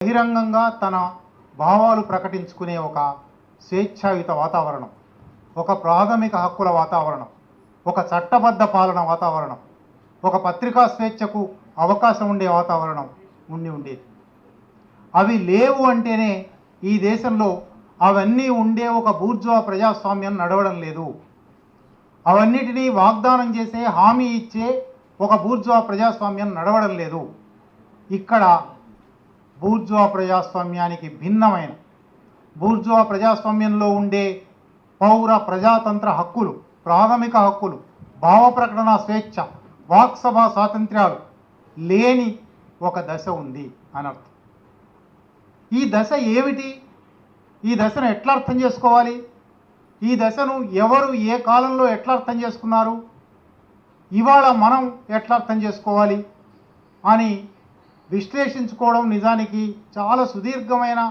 బహిరంగంగా తన భావాలు ప్రకటించుకునే ఒక స్వేచ్ఛాయుత వాతావరణం, ఒక ప్రాథమిక హక్కుల వాతావరణం, ఒక చట్టబద్ధ పాలన వాతావరణం, ఒక పత్రికా స్వేచ్ఛకు అవకాశం ఉండే వాతావరణం ఉండేది. అవి లేవు అంటేనే ఈ దేశంలో అవన్నీ ఉండే ఒక బూర్జువా ప్రజాస్వామ్యం నడవడం లేదు. అవన్నిటినీ వాగ్దానం చేసే, హామీ ఇచ్చే ఒక బూర్జువా ప్రజాస్వామ్యం నడవడం లేదు. ఇక్కడ బూర్జువా ప్రజాస్వామ్యానికి భిన్నమైన, బూర్జువా ప్రజాస్వామ్యంలో ఉండే పౌర ప్రజాతంత్ర హక్కులు, ప్రాథమిక హక్కులు, భావ ప్రకటన స్వేచ్ఛ, వాక్సభా స్వాతంత్ర్యాలు లేని ఒక దశ ఉంది అనర్థం. ఈ దశ ఏమిటి? ఈ దశను ఎట్లా అర్థం చేసుకోవాలి? ఈ దశను ఎవరు ఏ కాలంలో ఎట్లా అర్థం చేసుకున్నారు? ఇవాళ మనం ఎట్లా అర్థం చేసుకోవాలి అని విశ్లేషించుకోవడం నిజానికి చాలా సుదీర్ఘమైన,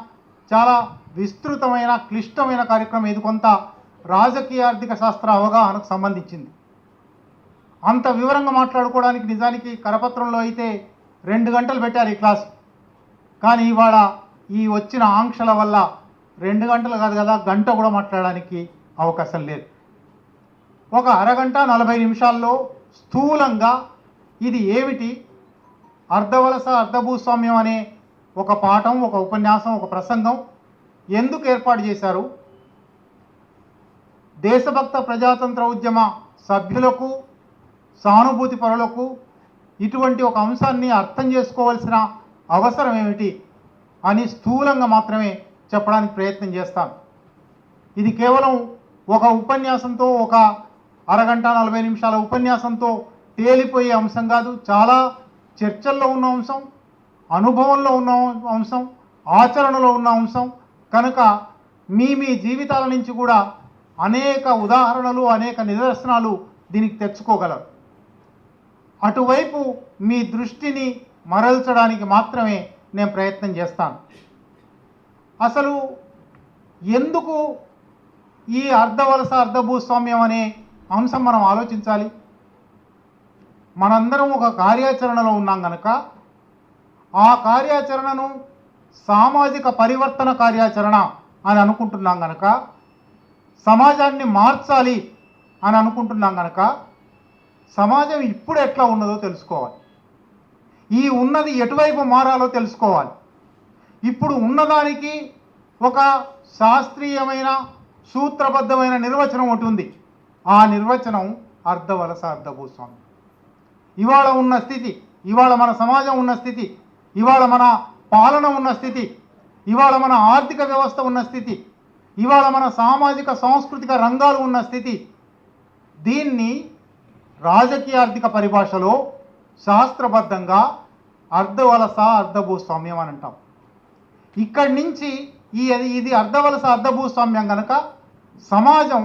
చాలా విస్తృతమైన, క్లిష్టమైన కార్యక్రమం. ఇది కొంత రాజకీయ ఆర్థిక శాస్త్ర అవగాహనకు సంబంధించింది. అంత వివరంగా మాట్లాడుకోవడానికి నిజానికి కరపత్రంలో అయితే 2 గంటలు పెట్టారు ఈ క్లాస్. కానీ ఇవాళ ఈ వచ్చిన ఆంక్షల వల్ల 2 గంటలు కాదు కదా, గంట కూడా మాట్లాడడానికి అవకాశం లేదు. ఒక అరగంట 40 నిమిషాల్లో స్థూలంగా ఇది ఏమిటి, అర్ధవలస అర్ధభూస్వామ్యం అనే ఒక పాఠం, ఒక ఉపన్యాసం, ఒక ప్రసంగం ఎందుకు ఏర్పాటు చేశారు, దేశభక్త ప్రజాతంత్ర ఉద్యమ సభ్యులకు, సానుభూతి పరులకు ఇటువంటి ఒక అంశాన్ని అర్థం చేసుకోవాల్సిన అవసరం ఏమిటి అని స్థూలంగా మాత్రమే చెప్పడానికి ప్రయత్నం చేస్తాను. ఇది కేవలం ఒక ఉపన్యాసంతో, ఒక అరగంట 40 నిమిషాల ఉపన్యాసంతో తేలిపోయే అంశం కాదు. చాలా చర్చల్లో ఉన్న అంశం, అనుభవంలో ఉన్న అంశం, ఆచరణలో ఉన్న అంశం కనుక మీ జీవితాల నుంచి కూడా అనేక ఉదాహరణలు, అనేక నిదర్శనాలు దీనికి తెచ్చుకోగలరు. అటువైపు మీ దృష్టిని మరల్చడానికి మాత్రమే నేను ప్రయత్నం చేస్తాను. అసలు ఎందుకు ఈ అర్ధవలస అర్ధభూస్వామ్యం అనే అంశం మనం ఆలోచించాలి? మనందరం ఒక కార్యాచరణలో ఉన్నాం కనుక ఆ కార్యాచరణను సామాజిక పరివర్తన కార్యాచరణ అని అనుకుంటున్నాం కనుక, సమాజాన్ని మార్చాలి అని అనుకుంటున్నాం కనుక సమాజం ఇప్పుడు ఎట్లా ఉన్నదో తెలుసుకోవాలి. ఈ ఉన్నది ఎటువైపు మారాలో తెలుసుకోవాలి. ఇప్పుడు ఉన్నదానికి ఒక శాస్త్రీయమైన, సూత్రబద్ధమైన నిర్వచనం ఒకటి ఉంది. ఆ నిర్వచనం అర్ధవలస అర్ధభూస్వామ్యం. ఇవాళ ఉన్న స్థితి, ఇవాళ మన సమాజం ఉన్న స్థితి, ఇవాళ మన పాలన ఉన్న స్థితి, ఇవాళ మన ఆర్థిక వ్యవస్థ ఉన్న స్థితి, ఇవాళ మన సామాజిక సాంస్కృతిక రంగాలు ఉన్న స్థితి, దీన్ని రాజకీయ ఆర్థిక పరిభాషలో శాస్త్రబద్ధంగా అర్ధవలస అర్ధభూస్వామ్యం అని అంటాం. ఇక్కడి నుంచి ఇది అర్ధవలస అర్ధభూస్వామ్యం కనుక సమాజం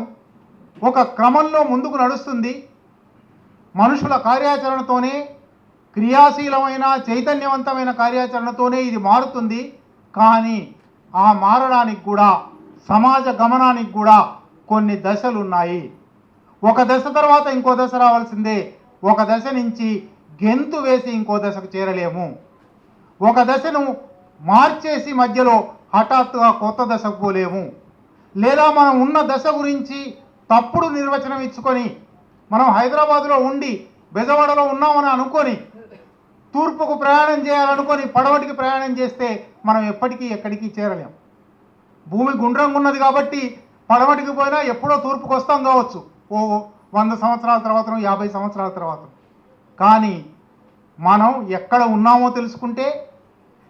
ఒక క్రమంలో ముందుకు నడుస్తుంది. మనుషుల కార్యాచరణతోనే, క్రియాశీలమైన చైతన్యవంతమైన కార్యాచరణతోనే ఇది మారుతుంది. కానీ ఆ మారడానికి కూడా, సమాజ గమనానికి కూడా కొన్ని దశలు ఉన్నాయి. ఒక దశ తర్వాత ఇంకో దశ రావాల్సిందే. ఒక దశ నుంచి గెంతు వేసి ఇంకో దశకు చేరలేము. ఒక దశను మార్చేసి మధ్యలో హఠాత్తుగా కొత్త దశకు పోలేము. లేదా మనం ఉన్న దశ గురించి తప్పుడు నిర్వచనం ఇచ్చుకొని, మనం హైదరాబాదులో ఉండి బెజవాడలో ఉన్నామని అనుకొని తూర్పుకు ప్రయాణం చేయాలనుకొని పడమటికి ప్రయాణం చేస్తే మనం ఎప్పటికీ ఎక్కడికి చేరలేము. భూమి గుండ్రంగా ఉన్నది కాబట్టి పడమటికి పోయినా ఎప్పుడో తూర్పుకు వస్తాం కావచ్చు, ఓ 100 సంవత్సరాల తర్వాత, 50 సంవత్సరాల తర్వాత. కానీ మనం ఎక్కడ ఉన్నామో తెలుసుకుంటే,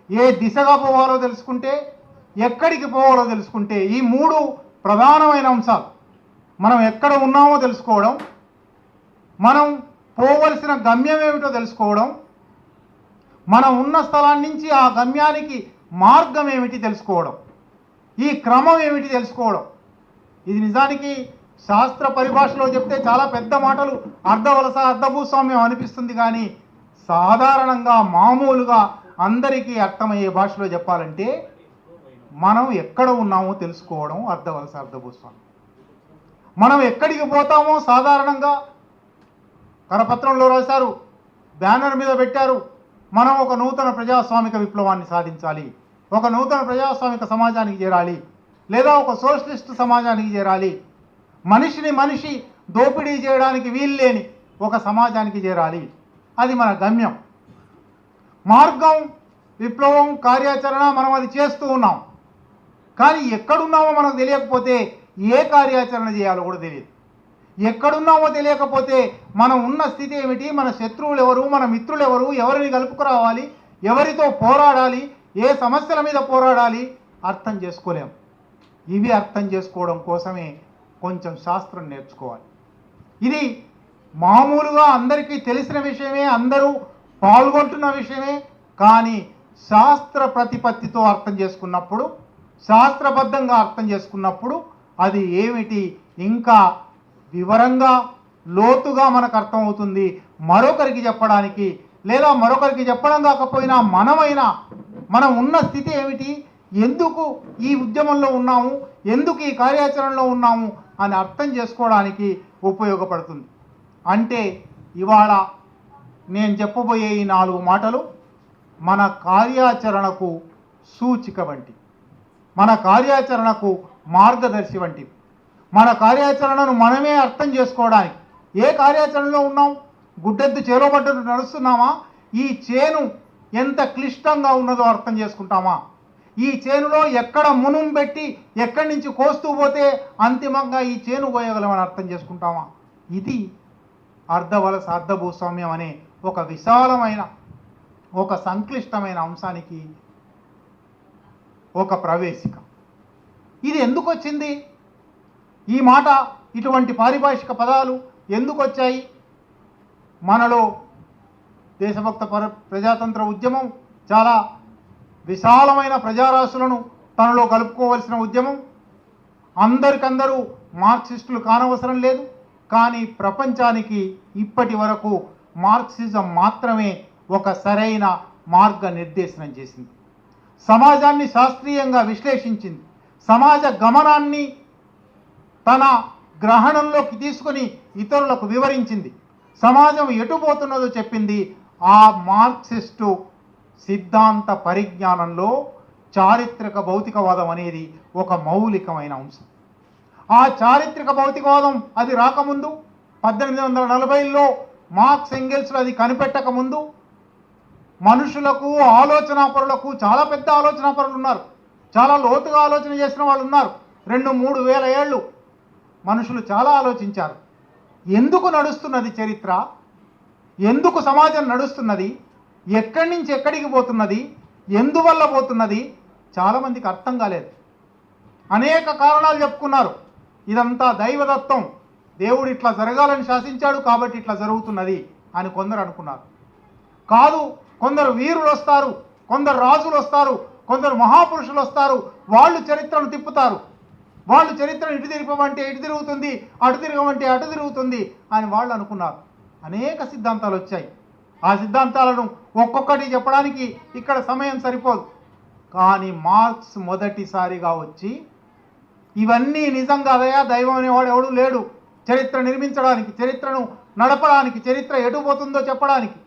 ఏ దిశగా పోవాలో తెలుసుకుంటే, ఎక్కడికి పోవాలో తెలుసుకుంటే, ఈ 3 ప్రధానమైన అంశాలు, మనం ఎక్కడ ఉన్నామో తెలుసుకోవడం, మనం పోవలసిన గమ్యం ఏమిటో తెలుసుకోవడం, మనం ఉన్న స్థలాన్ని నుంచి ఆ గమ్యానికి మార్గం ఏమిటి తెలుసుకోవడం, ఈ క్రమం ఏమిటి తెలుసుకోవడం. ఇది నిజానికి శాస్త్ర పరిభాషలో చెప్తే చాలా పెద్ద మాటలు, అర్ధవలస అర్ధభూస్వామ్యం అనిపిస్తుంది. కానీ సాధారణంగా, మామూలుగా అందరికీ అర్థమయ్యే భాషలో చెప్పాలంటే మనం ఎక్కడ ఉన్నామో తెలుసుకోవడం అర్ధవలస అర్ధభూస్వామ్యం. మనం ఎక్కడికి పోతామో సాధారణంగా కరపత్రంలో రాశారు, బ్యానర్ మీద పెట్టారు, మనం ఒక నూతన ప్రజాస్వామిక విప్లవాన్ని సాధించాలి, ఒక నూతన ప్రజాస్వామిక సమాజానికి చేరాలి, లేదా ఒక సోషలిస్ట్ సమాజానికి చేరాలి, మనిషిని మనిషి దోపిడీ చేయడానికి వీల్లేని ఒక సమాజానికి చేరాలి. అది మన గమ్యం. మార్గం, విప్లవం, కార్యాచరణ మనం అది చేస్తూ ఉన్నాం. కానీ ఎక్కడున్నామో మనకు తెలియకపోతే ఏ కార్యాచరణ చేయాలో కూడా తెలియదు. ఎక్కడున్నామో తెలియకపోతే మనం ఉన్న స్థితి ఏమిటి, మన శత్రువులు ఎవరు, మన మిత్రులు ఎవరు, ఎవరిని కలుపుకురావాలి, ఎవరితో పోరాడాలి, ఏ సమస్యల మీద పోరాడాలి అర్థం చేసుకోలేం. ఇవి అర్థం చేసుకోవడం కోసమే కొంచెం శాస్త్రం నేర్చుకోవాలి. ఇది మామూలుగా అందరికీ తెలిసిన విషయమే, అందరూ పాల్గొంటున్న విషయమే. కానీ శాస్త్ర ప్రతిపత్తితో అర్థం చేసుకున్నప్పుడు, శాస్త్రబద్ధంగా అర్థం చేసుకున్నప్పుడు అది ఏమిటి ఇంకా వివరంగా లోతుగా మనకు అర్థమవుతుంది. మరొకరికి చెప్పడానికి, లేదా మరొకరికి చెప్పడం కాకపోయినా మనం ఉన్న స్థితి ఏమిటి, ఎందుకు ఈ ఉద్యమంలో ఉన్నాము, ఎందుకు ఈ కార్యాచరణలో ఉన్నాము అని అర్థం చేసుకోవడానికి ఉపయోగపడుతుంది. అంటే ఇవాళ నేను చెప్పబోయే ఈ 4 మాటలు మన కార్యాచరణకు సూచిక వంటి, మన కార్యాచరణకు మార్గదర్శి వంటివి. మన కార్యాచరణను మనమే అర్థం చేసుకోవడానికి, ఏ కార్యాచరణలో ఉన్నాం, గుడ్డెద్దు చేలో పడ్డట్టు నడుస్తున్నామా, ఈ చేను ఎంత క్లిష్టంగా ఉన్నదో అర్థం చేసుకుంటామా, ఈ చేనులో ఎక్కడ మునుం పెట్టి ఎక్కడి నుంచి కోస్తూ పోతే అంతిమంగా ఈ చేను కోయగలమని అర్థం చేసుకుంటామా. ఇది అర్ధవలస అర్ధభూస్వామ్యం అనే ఒక విశాలమైన, ఒక సంక్లిష్టమైన అంశానికి ఒక ప్రవేశిక. ఇది ఎందుకు వచ్చింది, ఈ మాట, ఇటువంటి పారిభాషిక పదాలు ఎందుకు వచ్చాయి? మనలో దేశభక్త ప్రజాతంత్ర ఉద్యమం చాలా విశాలమైన ప్రజారాశులను తనలో కలుపుకోవలసిన ఉద్యమం. అందరికందరూ మార్క్సిస్టులు కానవసరం లేదు. కానీ ప్రపంచానికి ఇప్పటి వరకు మార్క్సిజం మాత్రమే ఒక సరైన మార్గనిర్దేశనం చేసింది. సమాజాన్ని శాస్త్రీయంగా విశ్లేషించింది. సమాజ గమనాన్ని తన గ్రహణంలోకి తీసుకొని ఇతరులకు వివరించింది. సమాజం ఎటుపోతున్నదో చెప్పింది. ఆ మార్క్సిస్టు సిద్ధాంత పరిజ్ఞానంలో చారిత్రక భౌతికవాదం అనేది ఒక మౌలికమైన అంశం. ఆ చారిత్రక భౌతికవాదం అది రాకముందు 1840లో మార్క్స్ ఎంగెల్స్లో అది కనిపెట్టకముందు మనుషులకు, ఆలోచనాపరులకు, చాలా పెద్ద ఆలోచనాపరులు ఉన్నారు, చాలా లోతుగా ఆలోచన చేసిన వాళ్ళు ఉన్నారు. 2-3 వేల ఏళ్ళు మనుషులు చాలా ఆలోచించారు. ఎందుకు నడుస్తున్నది చరిత్ర, ఎందుకు సమాజం నడుస్తున్నది, ఎక్కడి నుంచి ఎక్కడికి పోతున్నది, ఎందువల్ల పోతున్నది చాలామందికి అర్థం కాలేదు. అనేక కారణాలు చెప్పుకున్నారు. ఇదంతా దైవదత్తం, దేవుడు ఇట్లా జరగాలని శాసించాడు కాబట్టి ఇట్లా జరుగుతున్నది అని కొందరు అనుకున్నారు. కాదు, కొందరు వీరులు వస్తారు, కొందరు రాజులు వస్తారు, కొందరు మహాపురుషులు వస్తారు, వాళ్ళు చరిత్రను తిప్పుతారు, వాళ్ళు చరిత్రను ఇటు తిరగమంటే ఇటు తిరుగుతుంది, అటు తిరగమంటే అటు తిరుగుతుంది అని వాళ్ళు అనుకున్నారు. అనేక సిద్ధాంతాలు వచ్చాయి. ఆ సిద్ధాంతాలను ఒక్కొక్కటి చెప్పడానికి ఇక్కడ సమయం సరిపోదు. కానీ మార్క్స్ మొదటిసారిగా వచ్చి ఇవన్నీ నిజం కాదయా, దైవం అనేవాడు ఎవడు లేడు చరిత్ర నిర్మించడానికి, చరిత్రను నడపడానికి, చరిత్ర ఎటుపోతుందో చెప్పడానికి.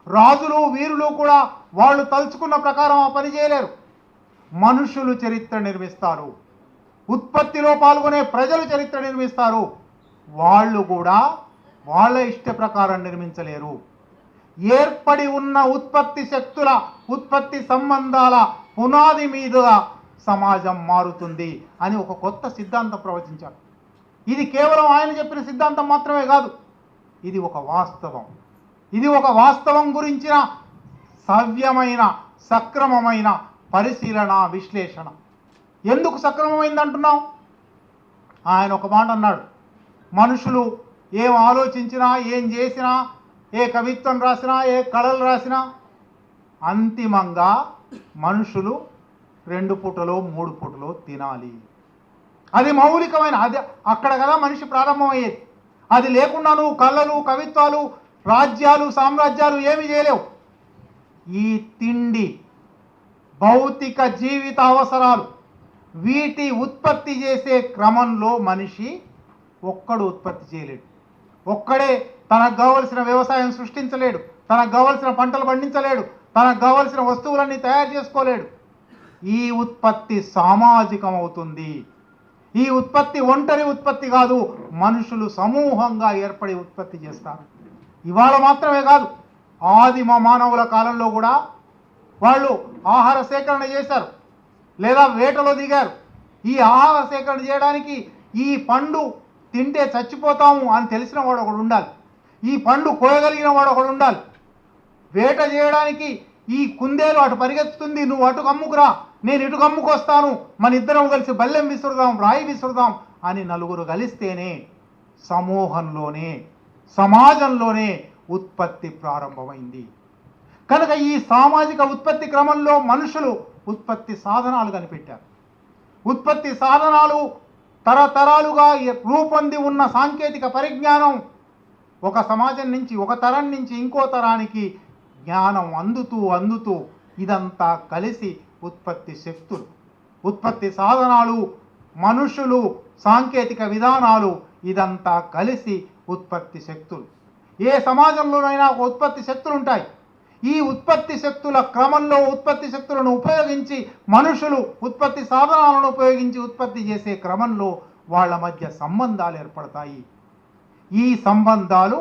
రాజులు, వీరులు కూడా వాళ్ళు తలుచుకున్న ప్రకారం ఆ పని చేయలేరు. మనుషులు చరిత్ర నిర్మిస్తారు, ఉత్పత్తిలో పాల్గొనే ప్రజలు చరిత్ర నిర్మిస్తారు. వాళ్ళు కూడా వాళ్ళ ఇష్ట ప్రకారం నిర్మించలేరు. ఏర్పడి ఉన్న ఉత్పత్తి శక్తుల, ఉత్పత్తి సంబంధాల పునాది మీదుగా సమాజం మారుతుంది అని ఒక కొత్త సిద్ధాంతం ప్రవచించారు. ఇది కేవలం ఆయన చెప్పిన సిద్ధాంతం మాత్రమే కాదు, ఇది ఒక వాస్తవం. ఇది ఒక వాస్తవం గురించిన సవ్యమైన, సక్రమమైన పరిశీలన, విశ్లేషణ. ఎందుకు సక్రమమైంది అంటున్నాం? ఆయన ఒక మాట అన్నాడు, మనుషులు ఏం ఆలోచించినా, ఏం చేసినా, ఏ కవిత్వం రాసినా, ఏ కళలు రాసినా అంతిమంగా మనుషులు 2 పూటలో 3 పూటలో తినాలి. అది మౌలికమైన, అది అక్కడ కదా మనిషి ప్రారంభమయ్యేది. అది లేకుండా నువ్వు కళలు, కవిత్వాలు, రాజ్యాలు, సామ్రాజ్యాలు ఏమి చేయలేవు. ఈ తిండి, భౌతిక జీవిత అవసరాలు, వీటి ఉత్పత్తి చేసే క్రమంలో మనిషి ఒక్కడు ఉత్పత్తి చేయలేడు. ఒక్కడే తనకు కావలసిన వ్యవసాయం సృష్టించలేడు, తనకు కావలసిన పంటలు పండించలేడు, తనకు కావలసిన వస్తువులన్నీ తయారు చేసుకోలేడు. ఈ ఉత్పత్తి సామాజికం అవుతుంది. ఈ ఉత్పత్తి ఒంటరి ఉత్పత్తి కాదు, మనుషులు సమూహంగా ఏర్పడి ఉత్పత్తి చేస్తారు. ఇవాళ మాత్రమే కాదు, ఆదిమ మానవుల కాలంలో కూడా వాళ్ళు ఆహార సేకరణ చేశారు, లేదా వేటలో దిగారు. ఈ ఆహార సేకరణ చేయడానికి ఈ పండు తింటే చచ్చిపోతాము అని తెలిసిన వాడు ఒకడు ఉండాలి, ఈ పండు కోయగలిగిన వాడు ఒకడు ఉండాలి. వేట చేయడానికి ఈ కుందేలు అటు పరిగెత్తుతుంది, నువ్వు అటు కమ్ముకురా, నేను ఇటు కమ్ముకొస్తాను, మన ఇద్దరం కలిసి బల్లెం విసురుదాం, రాయి విసురుదాం అని నలుగురు కలిస్తేనే సమూహంలోనే సమాజంలోనే ఉత్పత్తి ప్రారంభమైంది. కనుక ఈ సామాజిక ఉత్పత్తి క్రమంలో మనుషులు ఉత్పత్తి సాధనాలు కనిపెట్టారు. ఉత్పత్తి సాధనాలు తరతరాలుగా రూపొంది ఉన్న సాంకేతిక పరిజ్ఞానం ఒక సమాజం నుంచి, ఒక తరం నుంచి ఇంకో తరానికి జ్ఞానం అందుతూ ఇదంతా కలిసి ఉత్పత్తి శక్తులు, ఉత్పత్తి సాధనాలు, మనుషులు, సాంకేతిక విధానాలు ఇదంతా కలిసి ఉత్పత్తి శక్తులు. ఏ సమాజంలోనైనా ఒక ఉత్పత్తి శక్తులు ఉంటాయి. ఈ ఉత్పత్తి శక్తుల క్రమంలో ఉత్పత్తి శక్తులను ఉపయోగించి మనుషులు ఉత్పత్తి సాధనాలను ఉపయోగించి ఉత్పత్తి చేసే క్రమంలో వాళ్ళ మధ్య సంబంధాలు ఏర్పడతాయి. ఈ సంబంధాలు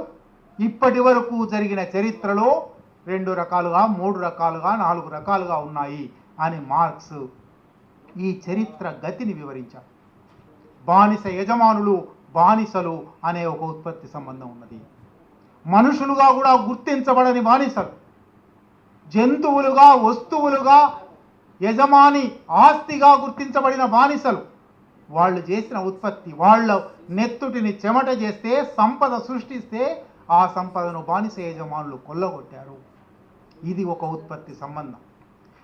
ఇప్పటి వరకు జరిగిన చరిత్రలో 2 రకాలుగా, 3 రకాలుగా, 4 రకాలుగా ఉన్నాయి అని మార్క్స్ ఈ చరిత్ర గతిని వివరించారు. బానిస యజమానులు, బానిసలు అనే ఒక ఉత్పత్తి సంబంధం ఉన్నది. మనుషులుగా కూడా గుర్తించబడని బానిసలు, జంతువులుగా, వస్తువులుగా, యజమాని ఆస్తిగా గుర్తించబడిన బానిసలు, వాళ్ళు చేసిన ఉత్పత్తి, వాళ్ళ నెత్తుటిని చెమట చేస్తే సంపద సృష్టిస్తే ఆ సంపదను బానిస యజమానులు కొల్లగొట్టారు. ఇది ఒక ఉత్పత్తి సంబంధం.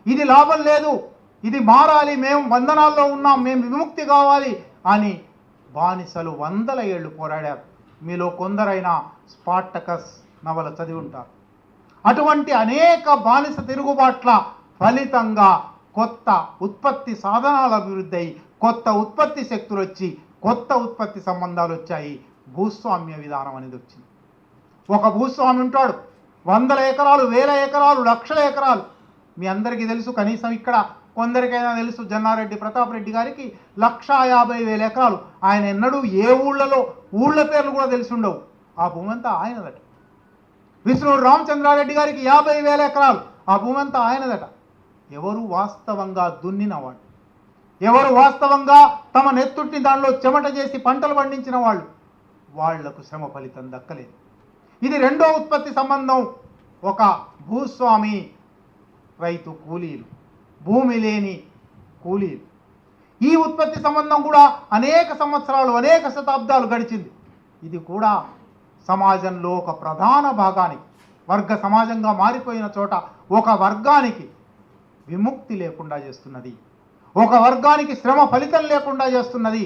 ఇది లాభం లేదు, ఇది మారాలి, మేము బంధనాల్లో ఉన్నాం, మేము విముక్తి కావాలి అని బానిసలు 100 ఏళ్ళు పోరాడారు. మీలో కొందరైనా స్పార్టకస్ నవల చదివి ఉంటారు. అటువంటి అనేక బానిస తిరుగుబాట్ల ఫలితంగా కొత్త ఉత్పత్తి సాధనాల అభివృద్ధి అయి కొత్త ఉత్పత్తి శక్తులు వచ్చి కొత్త ఉత్పత్తి సంబంధాలు వచ్చాయి. భూస్వామ్య విధానం అనేది వచ్చింది. ఒక భూస్వామి ఉంటాడు, 100 ఎకరాలు, 1000 ఎకరాలు, లక్షల ఎకరాలు. మీ అందరికీ తెలుసు, కనీసం ఇక్కడ కొందరికైనా తెలుసు, జన్నారెడ్డి ప్రతాప్ రెడ్డి గారికి 1,50,000 ఎకరాలు. ఆయన ఎన్నడూ ఏ ఊళ్ళ పేర్లు కూడా తెలిసి ఉండవు. ఆ భూమి అంతా ఆయనదట. విష్ణుడు రామచంద్రారెడ్డి గారికి 50,000 ఎకరాలు, ఆ భూమి అంతా ఆయనదట. ఎవరు వాస్తవంగా దున్నినవాడు, ఎవరు వాస్తవంగా తమ నెత్తుట్టిని దానిలో చెమట చేసి పంటలు పండించిన వాళ్ళు, వాళ్లకు శ్రమ ఫలితం దక్కలేదు. ఇది రెండో ఉత్పత్తి సంబంధం. ఒక భూస్వామి, రైతు, కూలీలు, భూమి లేని కూలీలు. ఈ ఉత్పత్తి సంబంధం కూడా అనేక సంవత్సరాలు, అనేక శతాబ్దాలు గడిచింది. ఇది కూడా సమాజంలో ఒక ప్రధాన భాగానికి, వర్గ సమాజంగా మారిపోయిన చోట ఒక వర్గానికి విముక్తి లేకుండా చేస్తున్నది, ఒక వర్గానికి శ్రమ ఫలితం లేకుండా చేస్తున్నది,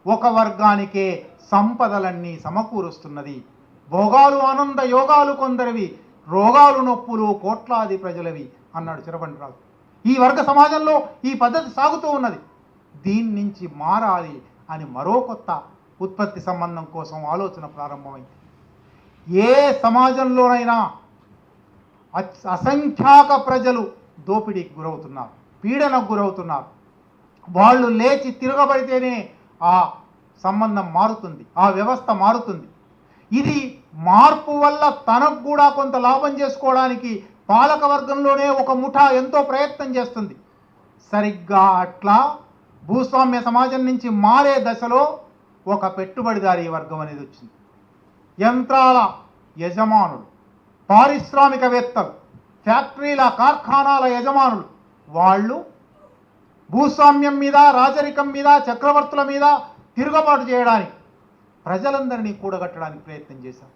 ఒక వర్గానికే సంపదలన్నీ సమకూరుస్తున్నది. భోగాలు ఆనంద యోగాలు కొందరివి, రోగాలు నొప్పులు కోట్లాది ప్రజలవి అన్నాడు చిరబండరాజు. ఈ వర్గ సమాజంలో ఈ పద్ధతి సాగుతూ ఉన్నది. దీని నుంచి మారాలి అని మరో కొత్త ఉత్పత్తి సంబంధం కోసం ఆలోచన ప్రారంభమైంది. ఏ సమాజంలోనైనా అసంఖ్యాక ప్రజలు దోపిడీకి గురవుతున్నారు, పీడనకు గురవుతున్నారు. వాళ్ళు లేచి తిరగబడితేనే ఆ సంబంధం మారుతుంది, ఆ వ్యవస్థ మారుతుంది. ఇది మార్పు వల్ల తనకు కూడా కొంత లాభం చేసుకోవడానికి పాలక వర్గంలోనే ఒక ముఠా ఎంతో ప్రయత్నం చేస్తుంది. సరిగ్గా అట్లా భూస్వామ్య సమాజం నుంచి మారే దశలో ఒక పెట్టుబడిదారీ వర్గం అనేది వచ్చింది. యంత్రాల యజమానులు, పారిశ్రామికవేత్తలు, ఫ్యాక్టరీల కార్ఖానాల యజమానులు, వాళ్ళు భూస్వామ్యం మీద, రాజరికం మీద, చక్రవర్తుల మీద తిరుగుబాటు చేయడానికి, ప్రజలందరినీ కూడగట్టడానికి ప్రయత్నం చేశారు.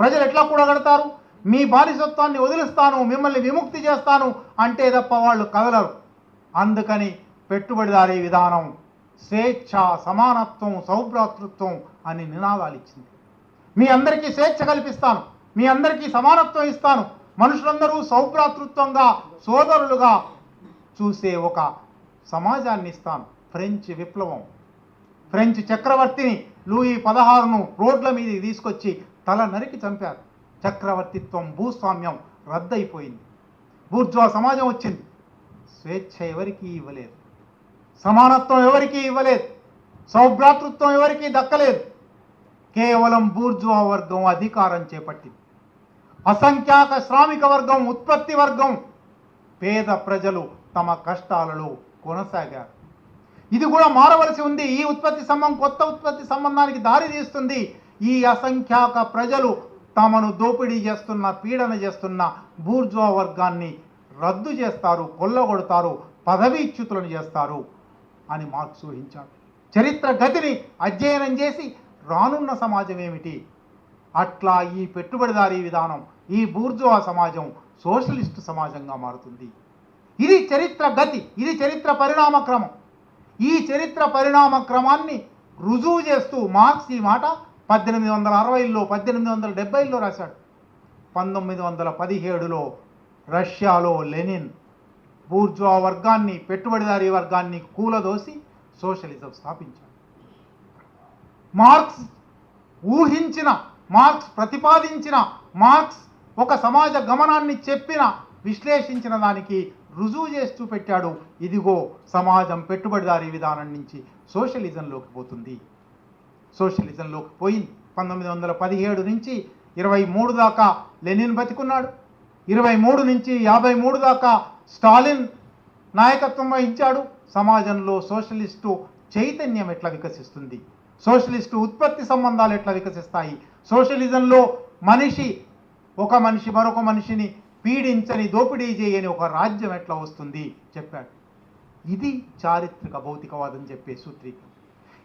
ప్రజలు ఎట్లా కూడగడతారు? మీ బానిసత్వాన్ని వదిలిస్తాను, మిమ్మల్ని విముక్తి చేస్తాను అంటే తప్ప వాళ్ళు కదలరు. అందుకని పెట్టుబడిదారీ విధానం స్వేచ్ఛ, సమానత్వం, సౌభ్రాతృత్వం అని నినాదాలు ఇచ్చింది. మీ అందరికీ స్వేచ్ఛ కల్పిస్తాను, మీ అందరికీ సమానత్వం ఇస్తాను, మనుషులందరూ సౌభ్రాతృత్వంగా, సోదరులుగా చూసే ఒక సమాజాన్ని ఇస్తాను. ఫ్రెంచ్ విప్లవం, ఫ్రెంచ్ చక్రవర్తిని లూయి 16ను రోడ్ల మీద తీసుకొచ్చి తల నరికి చంపారు. చక్రవర్తిత్వం, భూస్వామ్యం రద్దయిపోయింది. బూర్జువా సమాజం వచ్చింది. స్వేచ్ఛ ఎవరికీ ఇవ్వలేదు, సమానత్వం ఎవరికీ ఇవ్వలేదు, సౌభ్రాతృత్వం ఎవరికీ దక్కలేదు. కేవలం బూర్జువా వర్గం అధికారం చేపట్టింది. అసంఖ్యాక శ్రామిక వర్గం, ఉత్పత్తి వర్గం, పేద ప్రజలు తమ కష్టాలలో కొనసాగారు. ఇది కూడా మారవలసి ఉంది. ఈ ఉత్పత్తి సంబంధం కొత్త ఉత్పత్తి సంబంధానికి దారి తీస్తుంది. ఈ అసంఖ్యాక ప్రజలు తమను దోపిడీ చేస్తున్న, పీడన చేస్తున్న బూర్జువా వర్గాన్ని రద్దు చేస్తారు, కొల్లగొడతారు, పదవీచ్యుతులను చేస్తారు అని మార్క్స్ ఊహించాడు. చరిత్ర గతిని అధ్యయనం చేసి రానున్న సమాజం ఏమిటి, అట్లా ఈ పెట్టుబడిదారీ విధానం, ఈ బూర్జువా సమాజం సోషలిస్టు సమాజంగా మారుతుంది. ఇది చరిత్ర గతి, ఇది చరిత్ర పరిణామ క్రమం. ఈ చరిత్ర పరిణామ క్రమాన్ని రుజువు చేస్తూ మార్క్స్ ఈ మాట 1860లో 1870లో రాశాడు. 1917లో రష్యాలో లెనిన్ బూర్జువా వర్గాన్ని, పెట్టుబడిదారీ వర్గాన్ని కూలదోసి సోషలిజం స్థాపించాడు. మార్క్స్ ఊహించిన, మార్క్స్ ప్రతిపాదించిన, మార్క్స్ ఒక సమాజ గమనాన్ని చెప్పిన, విశ్లేషించిన దానికి రుజువు చేస్తూ పెట్టాడు. ఇదిగో సమాజం పెట్టుబడిదారీ విధానం నుంచి సోషలిజంలోకి పోతుంది. సోషలిజంలోకి పోయింది. 1917 నుంచి 23 దాకా లెనిన్ బతికున్నాడు. 23 నుంచి 53 దాకా స్టాలిన్ నాయకత్వం వహించాడు. సమాజంలో సోషలిస్టు చైతన్యం ఎట్లా వికసిస్తుంది, సోషలిస్టు ఉత్పత్తి సంబంధాలు ఎట్లా వికసిస్తాయి, సోషలిజంలో ఒక మనిషి మరొక మనిషిని పీడించని, దోపిడీ చేయని ఒక రాజ్యం ఎట్లా వస్తుంది చెప్పాడు. ఇది చారిత్రక భౌతికవాదం చెప్పే సూత్రీకరణ.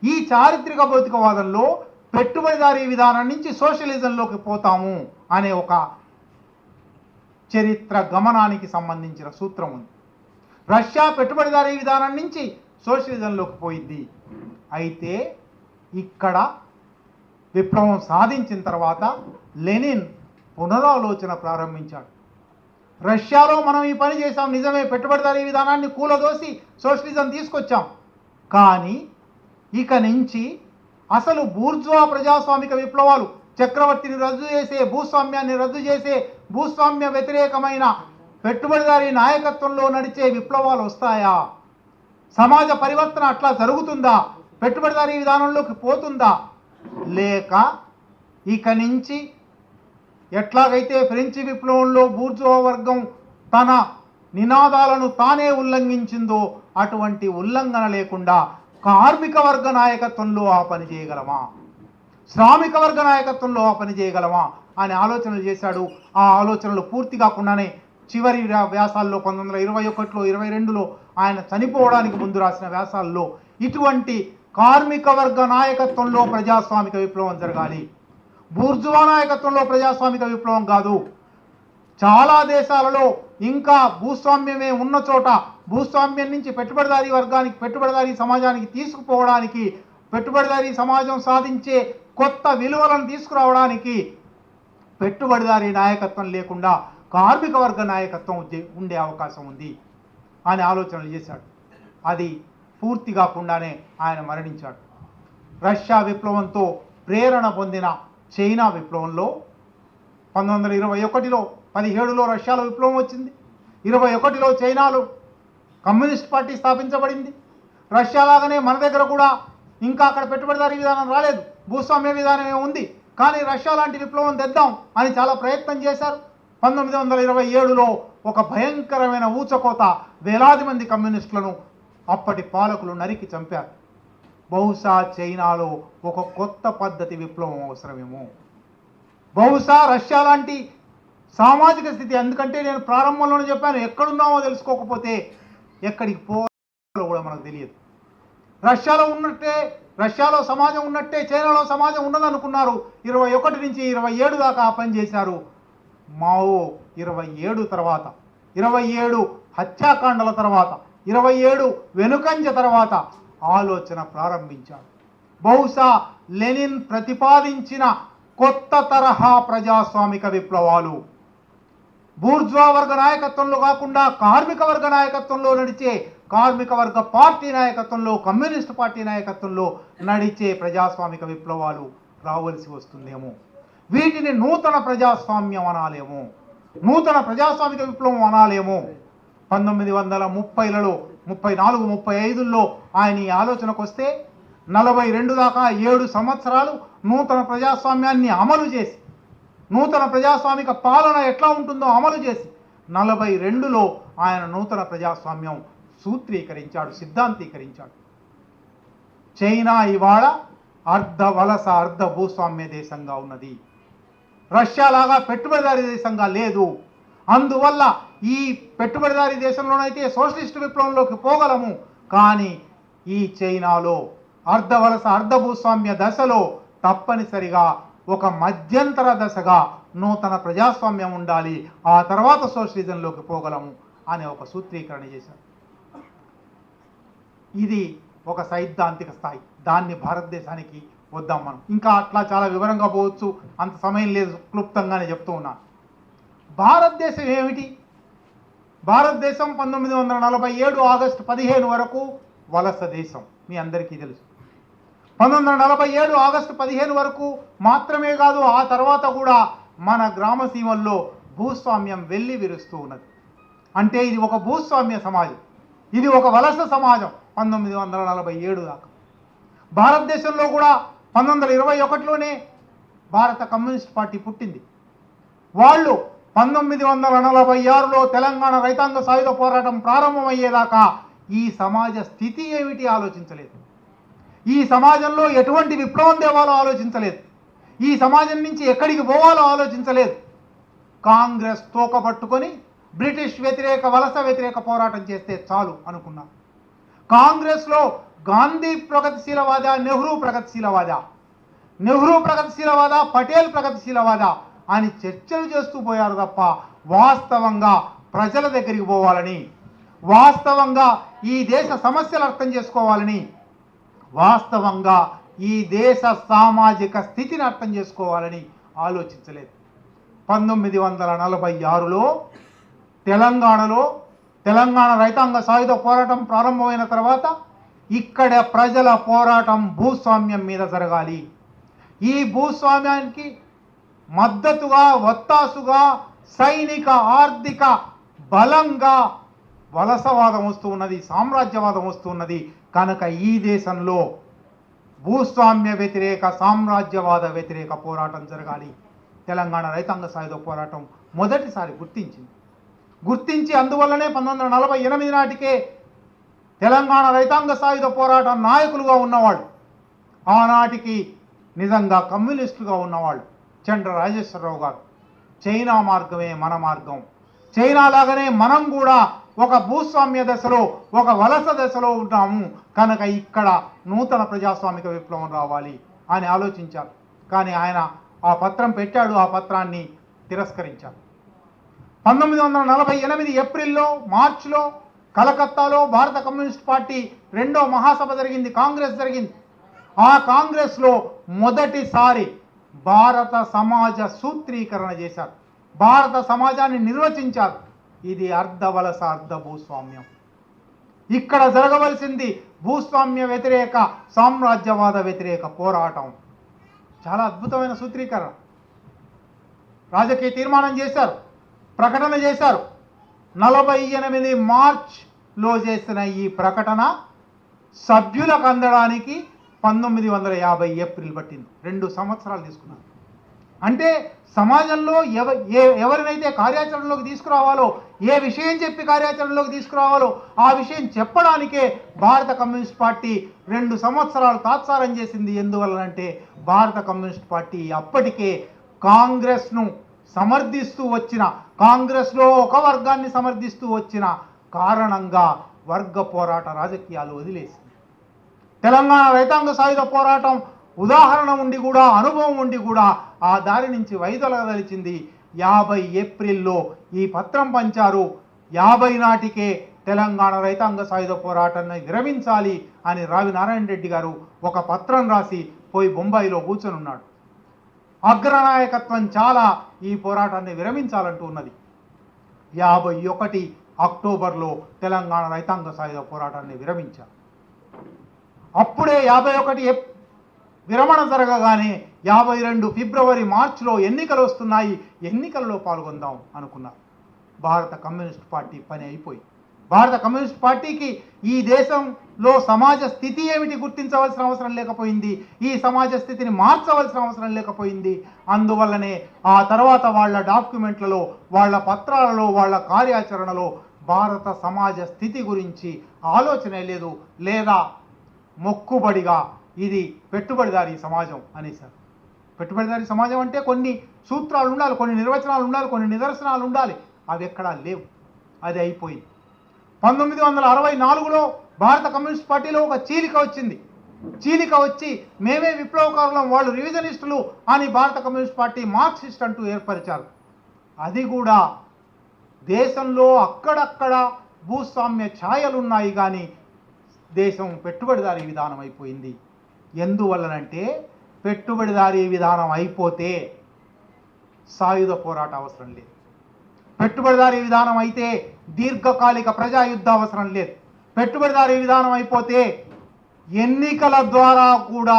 ఈ చారిత్రక భౌతికవాదంలో పెట్టుబడిదారీ విధానం నుంచి సోషలిజంలోకి పోతాము అనే ఒక చరిత్ర గమనానికి సంబంధించిన సూత్రం ఉంది. రష్యా పెట్టుబడిదారీ విధానం నుంచి సోషలిజంలోకి పోయింది. అయితే ఇక్కడ విప్లవం సాధించిన తర్వాత లెనిన్ పునరాలోచన ప్రారంభించాడు. రష్యాలో మనం ఈ పని చేశాం నిజమే, పెట్టుబడిదారీ విధానాన్ని కూలదోసి సోషలిజం తీసుకొచ్చాం. కానీ ఇక నుంచి అసలు బూర్జువా ప్రజాస్వామిక విప్లవాలు, చక్రవర్తిని రద్దు చేసే, భూస్వామ్యాన్ని రద్దు చేసే, భూస్వామ్య వ్యతిరేకమైన పెట్టుబడిదారీ నాయకత్వంలో నడిచే విప్లవాలు వస్తాయా? సమాజ పరివర్తన అట్లా జరుగుతుందా? పెట్టుబడిదారీ విధానంలోకి పోతుందా? లేక ఇక నుంచి ఎట్లాగైతే ఫ్రెంచ్ విప్లవంలో బూర్జువా వర్గం తన నినాదాలను తానే ఉల్లంఘించిందో అటువంటి ఉల్లంఘన లేకుండా కార్మిక వర్గ నాయకత్వంలో ఆ పని చేయగలమా, శ్రామిక వర్గ నాయకత్వంలో ఆ పని చేయగలమా అని ఆలోచనలు చేశాడు. ఆ ఆలోచనలు పూర్తి కాకుండానే చివరి వ్యాసాల్లో 1921లో 22లో ఆయన చనిపోవడానికి ముందు రాసిన వ్యాసాల్లో ఇటువంటి కార్మిక వర్గ నాయకత్వంలో ప్రజాస్వామిక విప్లవం జరగాలి, బూర్జువా నాయకత్వంలో ప్రజాస్వామిక విప్లవం కాదు. చాలా దేశాలలో ఇంకా భూస్వామ్యమే ఉన్న చోట భూస్వామ్యం నుంచి పెట్టుబడిదారీ వర్గానికి, పెట్టుబడిదారీ సమాజానికి తీసుకుపోవడానికి, పెట్టుబడిదారీ సమాజం సాధించే కొత్త విలువలను తీసుకురావడానికి పెట్టుబడిదారీ నాయకత్వం లేకుండా కార్మిక వర్గ నాయకత్వం ఉండే అవకాశం ఉంది అని ఆలోచనలు చేశాడు. అది పూర్తి కాకుండానే ఆయన మరణించాడు. రష్యా విప్లవంతో ప్రేరణ పొందిన చైనా విప్లవంలో 1921లో 17లో రష్యాలో విప్లవం వచ్చింది. 21లో చైనాలో కమ్యూనిస్ట్ పార్టీ స్థాపించబడింది. రష్యా లాగానే మన దగ్గర కూడా ఇంకా అక్కడ పెట్టుబడిదారీ విధానం రాలేదు, భూస్వామ్య విధానమే ఉంది. కానీ రష్యా లాంటి విప్లవం తెద్దాం అని చాలా ప్రయత్నం చేశారు. 1927లో ఒక భయంకరమైన ఊచకోత, వేలాది మంది కమ్యూనిస్టులను అప్పటి పాలకులు నరికి చంపారు. బహుశా చైనాలో ఒక కొత్త పద్ధతి విప్లవం అవసరమేమో, బహుశా రష్యా లాంటి సామాజిక స్థితి. ఎందుకంటే నేను ప్రారంభంలోనే చెప్పాను, ఎక్కడున్నామో తెలుసుకోకపోతే ఎక్కడికి పోవాలో కూడా మనకు తెలియదు. రష్యాలో ఉన్నట్టే, రష్యాలో సమాజం ఉన్నట్టే చైనాలో సమాజం ఉన్నదనుకున్నారు. 21 నుంచి 27 దాకా ఆ పని చేశారు. మావో 27 తర్వాత, 27 హత్యాకాండల తర్వాత, 27 వెనుకంజ తర్వాత ఆలోచన ప్రారంభించాడు. బహుశా లెనిన్ ప్రతిపాదించిన కొత్త తరహా ప్రజాస్వామిక విప్లవాలు బూర్జువా వర్గ నాయకత్వంలో కాకుండా కార్మిక వర్గ నాయకత్వంలో నడిచే, కార్మిక వర్గ పార్టీ నాయకత్వంలో, కమ్యూనిస్ట్ పార్టీ నాయకత్వంలో నడిచే ప్రజాస్వామిక విప్లవాలు రావలసి వస్తుందేమో. వీటిని నూతన ప్రజాస్వామ్యం అనాలేమో, నూతన ప్రజాస్వామిక విప్లవం అనాలేమో. 1930లలో 34, 35లో ఆయన ఈ ఆలోచనకు వస్తే 42 దాకా 7 సంవత్సరాలు నూతన ప్రజాస్వామ్యాన్ని అమలు చేసి, నూతన ప్రజాస్వామిక పాలన ఎట్లా ఉంటుందో అమలు చేసి 42లో ఆయన నూతన ప్రజాస్వామ్యం సూత్రీకరించాడు, సిద్ధాంతీకరించాడు. చైనా ఇవాళ అర్ధ వలస అర్ధ భూస్వామ్య దేశంగా ఉన్నది. రష్యా లాగా పెట్టుబడిదారీ దేశంగా లేదు. అందువల్ల ఈ పెట్టుబడిదారీ దేశంలోనైతే సోషలిస్ట్ విప్లవంలోకి పోగలము, కానీ ఈ చైనాలో అర్ధ వలస అర్ధ భూస్వామ్య దశలో తప్పనిసరిగా ఒక మధ్యంతర దశగా నూతన ప్రజాస్వామ్యం ఉండాలి, ఆ తర్వాత సోషలిజంలోకి పోగలము అనే ఒక సూత్రీకరణ చేశారు. ఇది ఒక సైద్ధాంతిక స్థాయి. దాన్ని భారతదేశానికి వద్దాం మనం. ఇంకా అట్లా చాలా వివరంగా పోవచ్చు, అంత సమయం లేదు, క్లుప్తంగానే చెప్తూ ఉన్నాను. భారతదేశం ఏమిటి? భారతదేశం 1947 ఆగస్టు 15 వరకు వలస దేశం, మీ అందరికీ తెలుసు. 1947 ఆగస్టు 15 వరకు మాత్రమే కాదు, ఆ తర్వాత కూడా మన గ్రామసీమల్లో భూస్వామ్యం వెళ్ళి విరుస్తూ ఉన్నది. అంటే ఇది ఒక భూస్వామ్య సమాజం, ఇది ఒక వలస సమాజం. 1947 దాకా భారతదేశంలో కూడా 1921లోనే భారత కమ్యూనిస్ట్ పార్టీ పుట్టింది. వాళ్ళు 1946లో తెలంగాణ రైతాంగ సాయుధ పోరాటం ప్రారంభమయ్యేదాకా ఈ సమాజ స్థితి ఏమిటి ఆలోచించలేదు. ఈ సమాజంలో ఎటువంటి విప్లవం తేవాలో ఆలోచించలేదు. ఈ సమాజం నుంచి ఎక్కడికి పోవాలో ఆలోచించలేదు. కాంగ్రెస్ తోక పట్టుకొని బ్రిటిష్ వ్యతిరేక వలస వ్యతిరేక పోరాటం చేస్తే చాలు అనుకున్నారు. కాంగ్రెస్లో గాంధీ ప్రగతిశీలవాద, నెహ్రూ ప్రగతిశీలవాద, నెహ్రూ ప్రగతిశీలవాద, పటేల్ ప్రగతిశీలవాద అని చర్చలు చేస్తూ పోయారు తప్ప వాస్తవంగా ప్రజల దగ్గరికి పోవాలని, వాస్తవంగా ఈ దేశ సమస్యలు అర్థం చేసుకోవాలని, వాస్తవంగా ఈ దేశ సామాజిక స్థితిని అర్థం చేసుకోవాలని ఆలోచించలేదు. 1946లో తెలంగాణలో తెలంగాణ రైతాంగ సాయుధ పోరాటం ప్రారంభమైన తర్వాత ఇక్కడ ప్రజల పోరాటం భూస్వామ్యం మీద జరగాలి. ఈ భూస్వామ్యానికి మద్దతుగా, ఒత్తాసుగా, సైనిక ఆర్థిక బలంగా వలసవాదం వస్తూ ఉన్నది, సామ్రాజ్యవాదం వస్తూ ఉన్నది. కనుక ఈ దేశంలో భూస్వామ్య వ్యతిరేక, సామ్రాజ్యవాద వ్యతిరేక పోరాటం జరగాలి. తెలంగాణ రైతాంగ సాయుధ పోరాటం మొదటిసారి గుర్తించి అందువల్లనే 1948 నాటికే తెలంగాణ రైతాంగ సాయుధ పోరాట నాయకులుగా ఉన్నవాళ్ళు, ఆనాటికి నిజంగా కమ్యూనిస్టులుగా ఉన్నవాళ్ళు చండ్ర రాజేశ్వరరావు గారు, చైనా మార్గమే మన మార్గం, చైనా లాగానే మనం కూడా ఒక భూస్వామ్య దశలో, ఒక వలస దశలో ఉన్నాము, కనుక ఇక్కడ నూతన ప్రజాస్వామిక విప్లవం రావాలి అని ఆలోచించారు. కానీ ఆయన ఆ పత్రం పెట్టాడు, ఆ పత్రాన్ని తిరస్కరించారు. 1948 ఏప్రిల్లో, మార్చిలో కలకత్తాలో భారత కమ్యూనిస్ట్ పార్టీ 2వ మహాసభ జరిగింది, కాంగ్రెస్ జరిగింది. ఆ కాంగ్రెస్లో మొదటిసారి భారత సమాజ సూత్రీకరణ చేశారు, భారత సమాజాన్ని నిర్వచించారు. ఇది అర్ధ వలస అర్ధ భూస్వామ్యం. ఇక్కడ జరగవలసింది భూస్వామ్య వ్యతిరేక, సామ్రాజ్యవాద వ్యతిరేక పోరాటం. చాలా అద్భుతమైన సూత్రీకరణ. రాజకీయ తీర్మానం చేశారు, ప్రకటన చేశారు. 48 మార్చ్లో చేసిన ఈ ప్రకటన సభ్యులకు అందడానికి 1950 ఏప్రిల్ పట్టింది. 2 సంవత్సరాలు తీసుకున్నారు. అంటే సమాజంలో ఎవరినైతే కార్యాచరణలోకి తీసుకురావాలో, ఏ విషయం చెప్పి కార్యాచరణలోకి తీసుకురావాలో ఆ విషయం చెప్పడానికే భారత కమ్యూనిస్ట్ పార్టీ 2 సంవత్సరాలు తాత్సారం చేసింది. ఎందువలనంటే భారత కమ్యూనిస్ట్ పార్టీ అప్పటికే కాంగ్రెస్ను సమర్థిస్తూ వచ్చిన, కాంగ్రెస్లో ఒక వర్గాన్ని సమర్థిస్తూ వచ్చిన కారణంగా వర్గ పోరాట రాజకీయాలు వదిలేసింది. తెలంగాణ రైతాంగ సాయుధ పోరాటం ఉదాహరణ ఉండి కూడా, అనుభవం ఉండి కూడా ఆ దారి నుంచి వైదొలగదలిచింది. 50 ఏప్రిల్లో ఈ పత్రం పంచారు. 50 నాటికే తెలంగాణ రైతాంగ సాయుధ పోరాటాన్ని విరమించాలి అని రావి నారాయణ రెడ్డి గారు ఒక పత్రం రాసి పోయి బొంబాయిలో కూర్చొని ఉన్నాడు. అగ్రనాయకత్వం చాలా ఈ పోరాటాన్ని విరమించాలంటూ ఉన్నది. 51 అక్టోబర్లో తెలంగాణ రైతాంగ సాయుధ పోరాటాన్ని విరమించారు. అప్పుడే 51 విరమణ జరగగానే 52 ఫిబ్రవరి, మార్చిలో ఎన్నికలు వస్తున్నాయి, ఎన్నికల్లో పాల్గొందాం అనుకున్నారు. భారత కమ్యూనిస్ట్ పార్టీ పని అయిపోయింది. భారత కమ్యూనిస్ట్ పార్టీకి ఈ దేశంలో సమాజ స్థితి ఏమిటి గుర్తించవలసిన అవసరం లేకపోయింది, ఈ సమాజ స్థితిని మార్చవలసిన అవసరం లేకపోయింది. అందువల్లనే ఆ తర్వాత వాళ్ళ డాక్యుమెంట్లలో, వాళ్ళ పత్రాలలో, వాళ్ళ కార్యాచరణలో భారత సమాజ స్థితి గురించి ఆలోచనే లేదు, లేదా మొక్కుబడిగా ఇది పెట్టుబడిదారీ సమాజం అనేసారు. పెట్టుబడిదారీ సమాజం అంటే కొన్ని సూత్రాలు ఉండాలి, కొన్ని నిర్వచనాలు ఉండాలి, కొన్ని నిదర్శనాలు ఉండాలి. అవి ఎక్కడా లేవు, అది అయిపోయింది. 1964లో భారత కమ్యూనిస్ట్ పార్టీలో ఒక చీలిక వచ్చింది. చీలిక వచ్చి మేమే విప్లవకారులం, వాళ్ళు రివిజనిస్టులు అని భారత కమ్యూనిస్ట్ పార్టీ మార్క్సిస్ట్ అంటూ ఏర్పరిచారు. అది కూడా దేశంలో అక్కడక్కడ భూస్వామ్య ఛాయలున్నాయి, కానీ దేశం పెట్టుబడిదారీ విధానం అయిపోయింది. ఎందువల్లనంటే పెట్టుబడిదారీ విధానం అయిపోతే సాయుధ పోరాట అవసరం లేదు, పెట్టుబడిదారీ విధానం అయితే దీర్ఘకాలిక ప్రజాయుద్ధ అవసరం లేదు, పెట్టుబడిదారీ విధానం అయిపోతే ఎన్నికల ద్వారా కూడా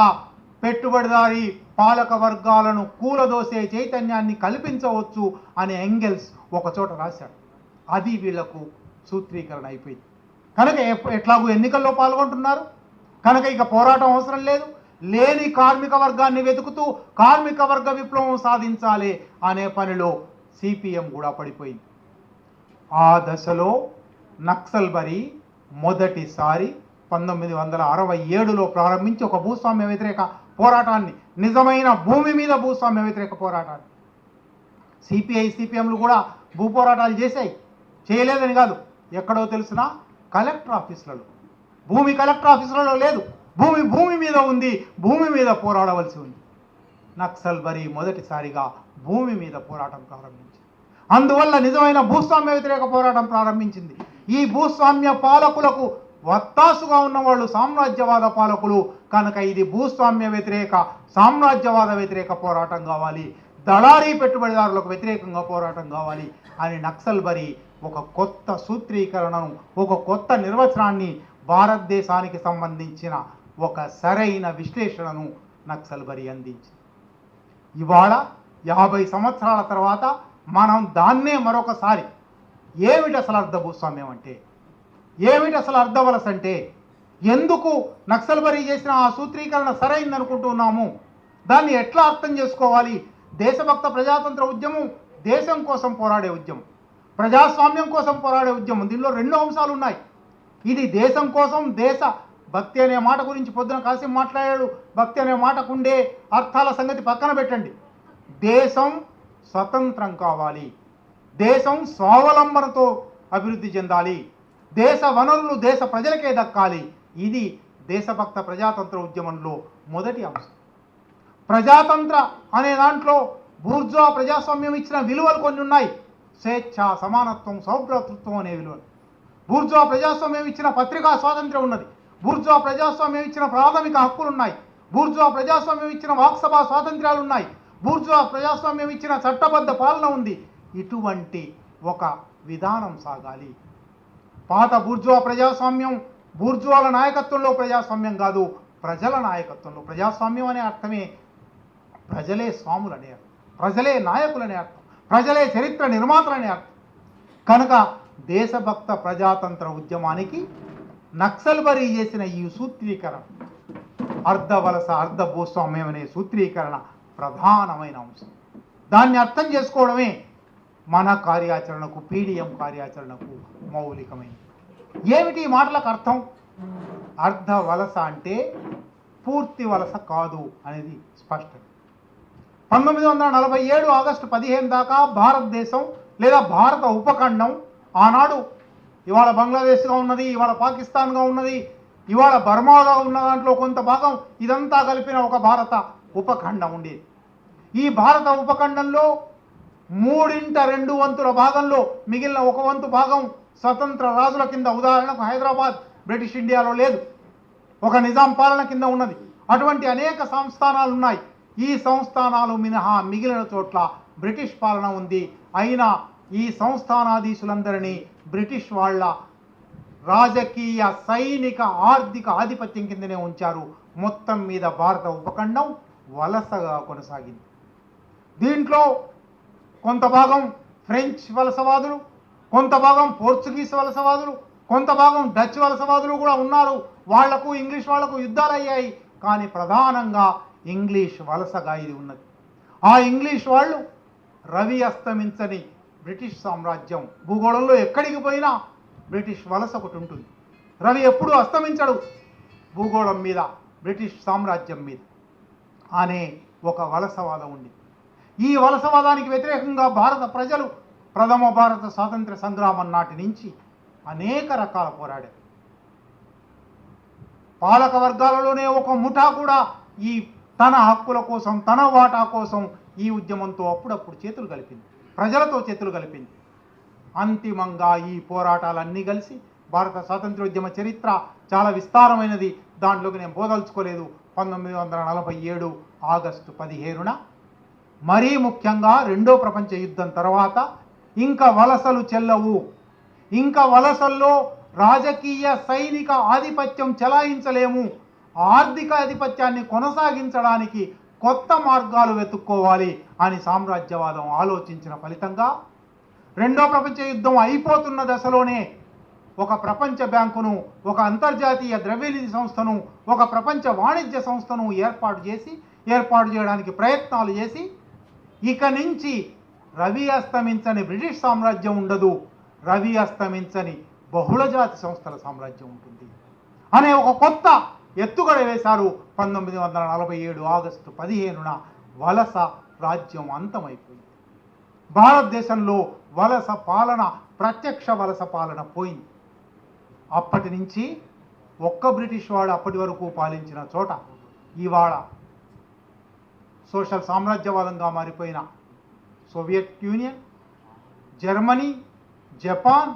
పెట్టుబడిదారీ పాలక వర్గాలను కూలదోసే చైతన్యాన్ని కల్పించవచ్చు అని ఎంగెల్స్ ఒకచోట రాశాడు. అది వీళ్లకు సూత్రీకరణ అయిపోయింది. కనుక ఎట్లాగూ ఎన్నికల్లో పాల్గొంటున్నారు కనుక ఇక పోరాటం అవసరం లేదు, లేని కార్మిక వర్గాన్ని వెతుకుతూ కార్మిక వర్గ విప్లవం సాధించాలి అనే పనిలో సిపిఎం కూడా పడిపోయింది. ఆ దశలో నక్సల్బరీ మొదటిసారి 1967లో ప్రారంభించి ఒక భూస్వామ్య వ్యతిరేక పోరాటాన్ని, నిజమైన భూమి మీద భూస్వామ్య వ్యతిరేక పోరాటాన్ని, సిపిఐ సిపిఎంలు కూడా భూ పోరాటాలు చేశాయి, చేయలేదని కాదు, ఎక్కడో తెలిసినా కలెక్టర్ ఆఫీసులలో, భూమి కలెక్టర్ ఆఫీసులలో లేదు, భూమి మీద ఉంది, భూమి మీద పోరాడవలసి ఉంది. నక్సల్బరీ మొదటిసారిగా భూమి మీద పోరాటం ప్రారంభించింది. అందువల్ల నిజమైన భూస్వామ్య వ్యతిరేక పోరాటం ప్రారంభించింది. ఈ భూస్వామ్య పాలకులకు వత్తాసుగా ఉన్నవాళ్ళు సామ్రాజ్యవాద పాలకులు కనుక ఇది భూస్వామ్య వ్యతిరేక, సామ్రాజ్యవాద వ్యతిరేక పోరాటం కావాలి, దళారీ పెట్టుబడిదారులకు వ్యతిరేకంగా పోరాటం కావాలి అని నక్సల్బరీ ఒక కొత్త సూత్రీకరణను, ఒక కొత్త నిర్వచనాన్ని, భారతదేశానికి సంబంధించిన ఒక సరైన విశ్లేషణను నక్సల్బరీ అందించింది. ఇవాళ 50 సంవత్సరాల తర్వాత మనం దాన్నే మరొకసారి ఏమిటి అసలు అర్ధ భూస్వామ్యం అంటే, ఏమిటి అసలు అర్ధవలస అంటే, ఎందుకు నక్సల్బరీ చేసిన ఆ సూత్రీకరణ సరైంది అనుకుంటున్నాము, దాన్ని ఎట్లా అర్థం చేసుకోవాలి. దేశభక్త ప్రజాతంత్ర ఉద్యమం దేశం కోసం పోరాడే ఉద్యమం, ప్రజాస్వామ్యం కోసం పోరాడే ఉద్యమం. దీనిలో 2 అంశాలు ఉన్నాయి. ఇది దేశం కోసం, దేశ భక్తి అనే మాట గురించి పొద్దున కాసిం మాట్లాడాడు. భక్తి అనే మాటకుండే అర్థాల సంగతి పక్కన పెట్టండి. దేశం స్వతంత్రం కావాలి, దేశం స్వావలంబనతో అభివృద్ధి చెందాలి, దేశ వనరులు దేశ ప్రజలకే దక్కాలి. ఇది దేశభక్త ప్రజాతంత్ర ఉద్యమంలో మొదటి అంశం. ప్రజాతంత్ర అనే దాంట్లో బూర్జువా ప్రజాస్వామ్యం ఇచ్చిన విలువలు కొన్ని ఉన్నాయి. స్వేచ్ఛ, సమానత్వం, సౌభ్రాతృత్వం అనే విలువలు. బూర్జువా ప్రజాస్వామ్యం ఇచ్చిన పత్రికా స్వాతంత్ర్యం ఉన్నది, బూర్జువా ప్రజాస్వామ్యం ఇచ్చిన ప్రాథమిక హక్కులు ఉన్నాయి, బూర్జువా ప్రజాస్వామ్యం ఇచ్చిన వాక్సభా స్వాతంత్ర్యాలు ఉన్నాయి, బూర్జువా ప్రజాస్వామ్యం ఇచ్చిన చట్టబద్ధ పాలన ఉంది. ఇటువంటి ఒక విధానం సాగాలి. పాత బూర్జువా ప్రజాస్వామ్యం బూర్జువాల నాయకత్వంలో ప్రజాస్వామ్యం కాదు, ప్రజల నాయకత్వంలో. ప్రజాస్వామ్యం అనే అర్థమే ప్రజలే స్వాములనే అర్థం, ప్రజలే నాయకులనే అర్థం, ప్రజలే చరిత్ర నిర్మాతలనే అర్థం. కనుక దేశభక్త ప్రజాతంత్ర ఉద్యమానికి నక్సల్బరీ చేసిన ఈ సూత్రీకరణ, అర్ధవలస అర్ధ భూస్వామ్యం అనే సూత్రీకరణ ప్రధానమైన అంశం. దాన్ని అర్థం చేసుకోవడమే మన కార్యాచరణకు, పీడిఎం కార్యాచరణకు మౌలికమైనది. ఏమిటి ఈ మాటలకు అర్థం? అర్ధ వలస అంటే పూర్తి వలస కాదు అనేది స్పష్టం. 1947 ఆగస్టు 15 దాకా భారతదేశం లేదా భారత ఉపఖండం, ఆనాడు ఇవాళ బంగ్లాదేశ్గా ఉన్నది, ఇవాళ పాకిస్తాన్గా ఉన్నది, ఇవాళ బర్మాగా ఉన్న దాంట్లో కొంత భాగం, ఇదంతా కలిపిన ఒక భారత ఉపఖండం ఉండేది. ఈ భారత ఉపఖండంలో 3/2 భాగంలో మిగిలిన 1 వంతు భాగం స్వతంత్ర రాజుల కింద. ఉదాహరణకు హైదరాబాద్ బ్రిటిష్ ఇండియాలో లేదు, ఒక నిజాం పాలన కింద ఉన్నది. అటువంటి అనేక సంస్థానాలు ఉన్నాయి. ఈ సంస్థానాలు మినహా మిగిలిన చోట్ల బ్రిటిష్ పాలన ఉంది. అయినా ఈ సంస్థానాధీశులందరినీ బ్రిటిష్ వాళ్ళ రాజకీయ, సైనిక, ఆర్థిక ఆధిపత్యం కిందనే ఉంచారు. మొత్తం మీద భారత ఉపఖండం వలసగా కొనసాగింది. దీంట్లో కొంత భాగం ఫ్రెంచ్ వలసవాదులు, కొంత భాగం పోర్చుగీస్ వలసవాదులు, కొంత భాగం డచ్ వలసవాదులు కూడా ఉన్నారు. వాళ్లకు ఇంగ్లీష్ వాళ్లకు యుద్ధాలు అయ్యాయి. కానీ ప్రధానంగా ఇంగ్లీష్ వలసగా ఇది ఉన్నది. ఆ ఇంగ్లీష్ వాళ్ళు రవి అస్తమించని బ్రిటిష్ సామ్రాజ్యం. భూగోళంలో ఎక్కడికి పోయినా బ్రిటిష్ వలస ఒకటి ఉంటుంది. రవి ఎప్పుడూ అస్తమించడు భూగోళం మీద, బ్రిటిష్ సామ్రాజ్యం మీద అనే ఒక వలసవాదం ఉంది. ఈ వలసవాదానికి వ్యతిరేకంగా భారత ప్రజలు ప్రథమ భారత స్వాతంత్ర సంగ్రామం నాటి నుంచి అనేక రకాల పోరాడారు. పాలక వర్గాలలోనే ఒక ముఠా కూడా ఈ తన హక్కుల కోసం, తన వాటా కోసం ఈ ఉద్యమంతో అప్పుడప్పుడు చేతులు కలిపింది, ప్రజలతో చేతులు కలిపింది. అంతిమంగా ఈ పోరాటాలన్నీ కలిసి భారత స్వాతంత్రోద్యమ చరిత్ర చాలా విస్తారమైనది. దాంట్లోకి నేను పోదలుచుకోలేదు. 1947 ఆగస్టు 15న మరీ ముఖ్యంగా రెండో ప్రపంచ యుద్ధం తర్వాత ఇంకా వలసలు చెల్లవు, ఇంకా వలసల్లో రాజకీయ సైనిక ఆధిపత్యం చెలాయించలేము, ఆర్థిక ఆధిపత్యాన్ని కొనసాగించడానికి కొత్త మార్గాలు వెతుక్కోవాలి అని సామ్రాజ్యవాదం ఆలోచించిన ఫలితంగా రెండో ప్రపంచ యుద్ధం అయిపోతున్న దశలోనే ఒక ప్రపంచ బ్యాంకును, ఒక అంతర్జాతీయ ద్రవ్యనిధి సంస్థను, ఒక ప్రపంచ వాణిజ్య సంస్థను ఏర్పాటు చేయడానికి ప్రయత్నాలు చేసి ఇక నుంచి రవి అస్తమించని బ్రిటిష్ సామ్రాజ్యం ఉండదు, రవి అస్తమించని బహుళజాతి సంస్థల సామ్రాజ్యం ఉంటుంది అనే ఒక కొత్త ఎత్తుగడ వేశారు. 1947 ఆగస్టు 15న వలస రాజ్యం అంతమైపోయింది. భారతదేశంలో వలస పాలన, ప్రత్యక్ష వలస పాలన పోయింది. అప్పటి నుంచి ఒక్క బ్రిటిష్ వాడు అప్పటి వరకు పాలించిన చోట ఇవాళ సోషల్ సామ్రాజ్యవాదంగా మారిపోయిన Soviet Union, Germany, Japan,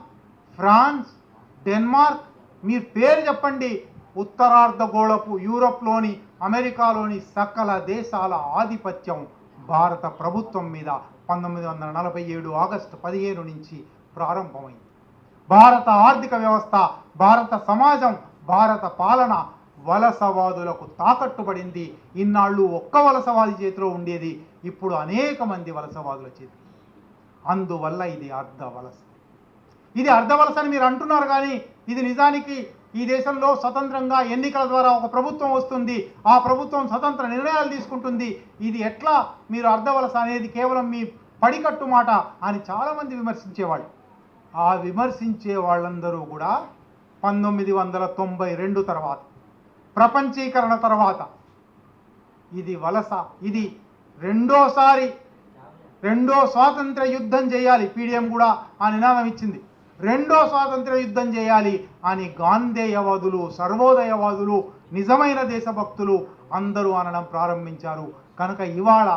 France, Denmark, మీరు పేరు చెప్పండి, ఉత్తరార్ధగోళపు యూరప్లోని, అమెరికాలోని సకల దేశాల ఆధిపత్యం భారత ప్రభుత్వం మీద 1947 ఆగస్టు 15 నుంచి ప్రారంభమైంది. భారత ఆర్థిక వ్యవస్థ, భారత సమాజం, భారత పాలన వలసవాదులకు తాకట్టుబడింది. ఇన్నాళ్ళు ఒక్క వలసవాది చేతిలో ఉండేది, ఇప్పుడు అనేక మంది వలసవాదుల చేతిలో. అందువల్ల ఇది అర్ధ వలస. ఇది అర్ధ వలస అని మీరు అంటున్నారు, కానీ ఇది నిజానికి ఈ దేశంలో స్వతంత్రంగా ఎన్నికల ద్వారా ఒక ప్రభుత్వం వస్తుంది, ఆ ప్రభుత్వం స్వతంత్ర నిర్ణయాలు తీసుకుంటుంది. ఇది ఎట్లా మీరు అర్ధ వలస అనేది కేవలం మీ పడికట్టు మాట అని చాలామంది విమర్శించేవాళ్ళు. ఆ విమర్శించే వాళ్ళందరూ కూడా 1992 తర్వాత, ప్రపంచీకరణ తర్వాత ఇది వలస, ఇది రెండో స్వాతంత్ర యుద్ధం చేయాలి, పీడిఎం కూడా ఆ నినాదం ఇచ్చింది, రెండో స్వాతంత్ర యుద్ధం చేయాలి అని గాంధేయవాదులు, సర్వోదయవాదులు, నిజమైన దేశభక్తులు అందరూ అనడం ప్రారంభించారు. కనుక ఇవాళ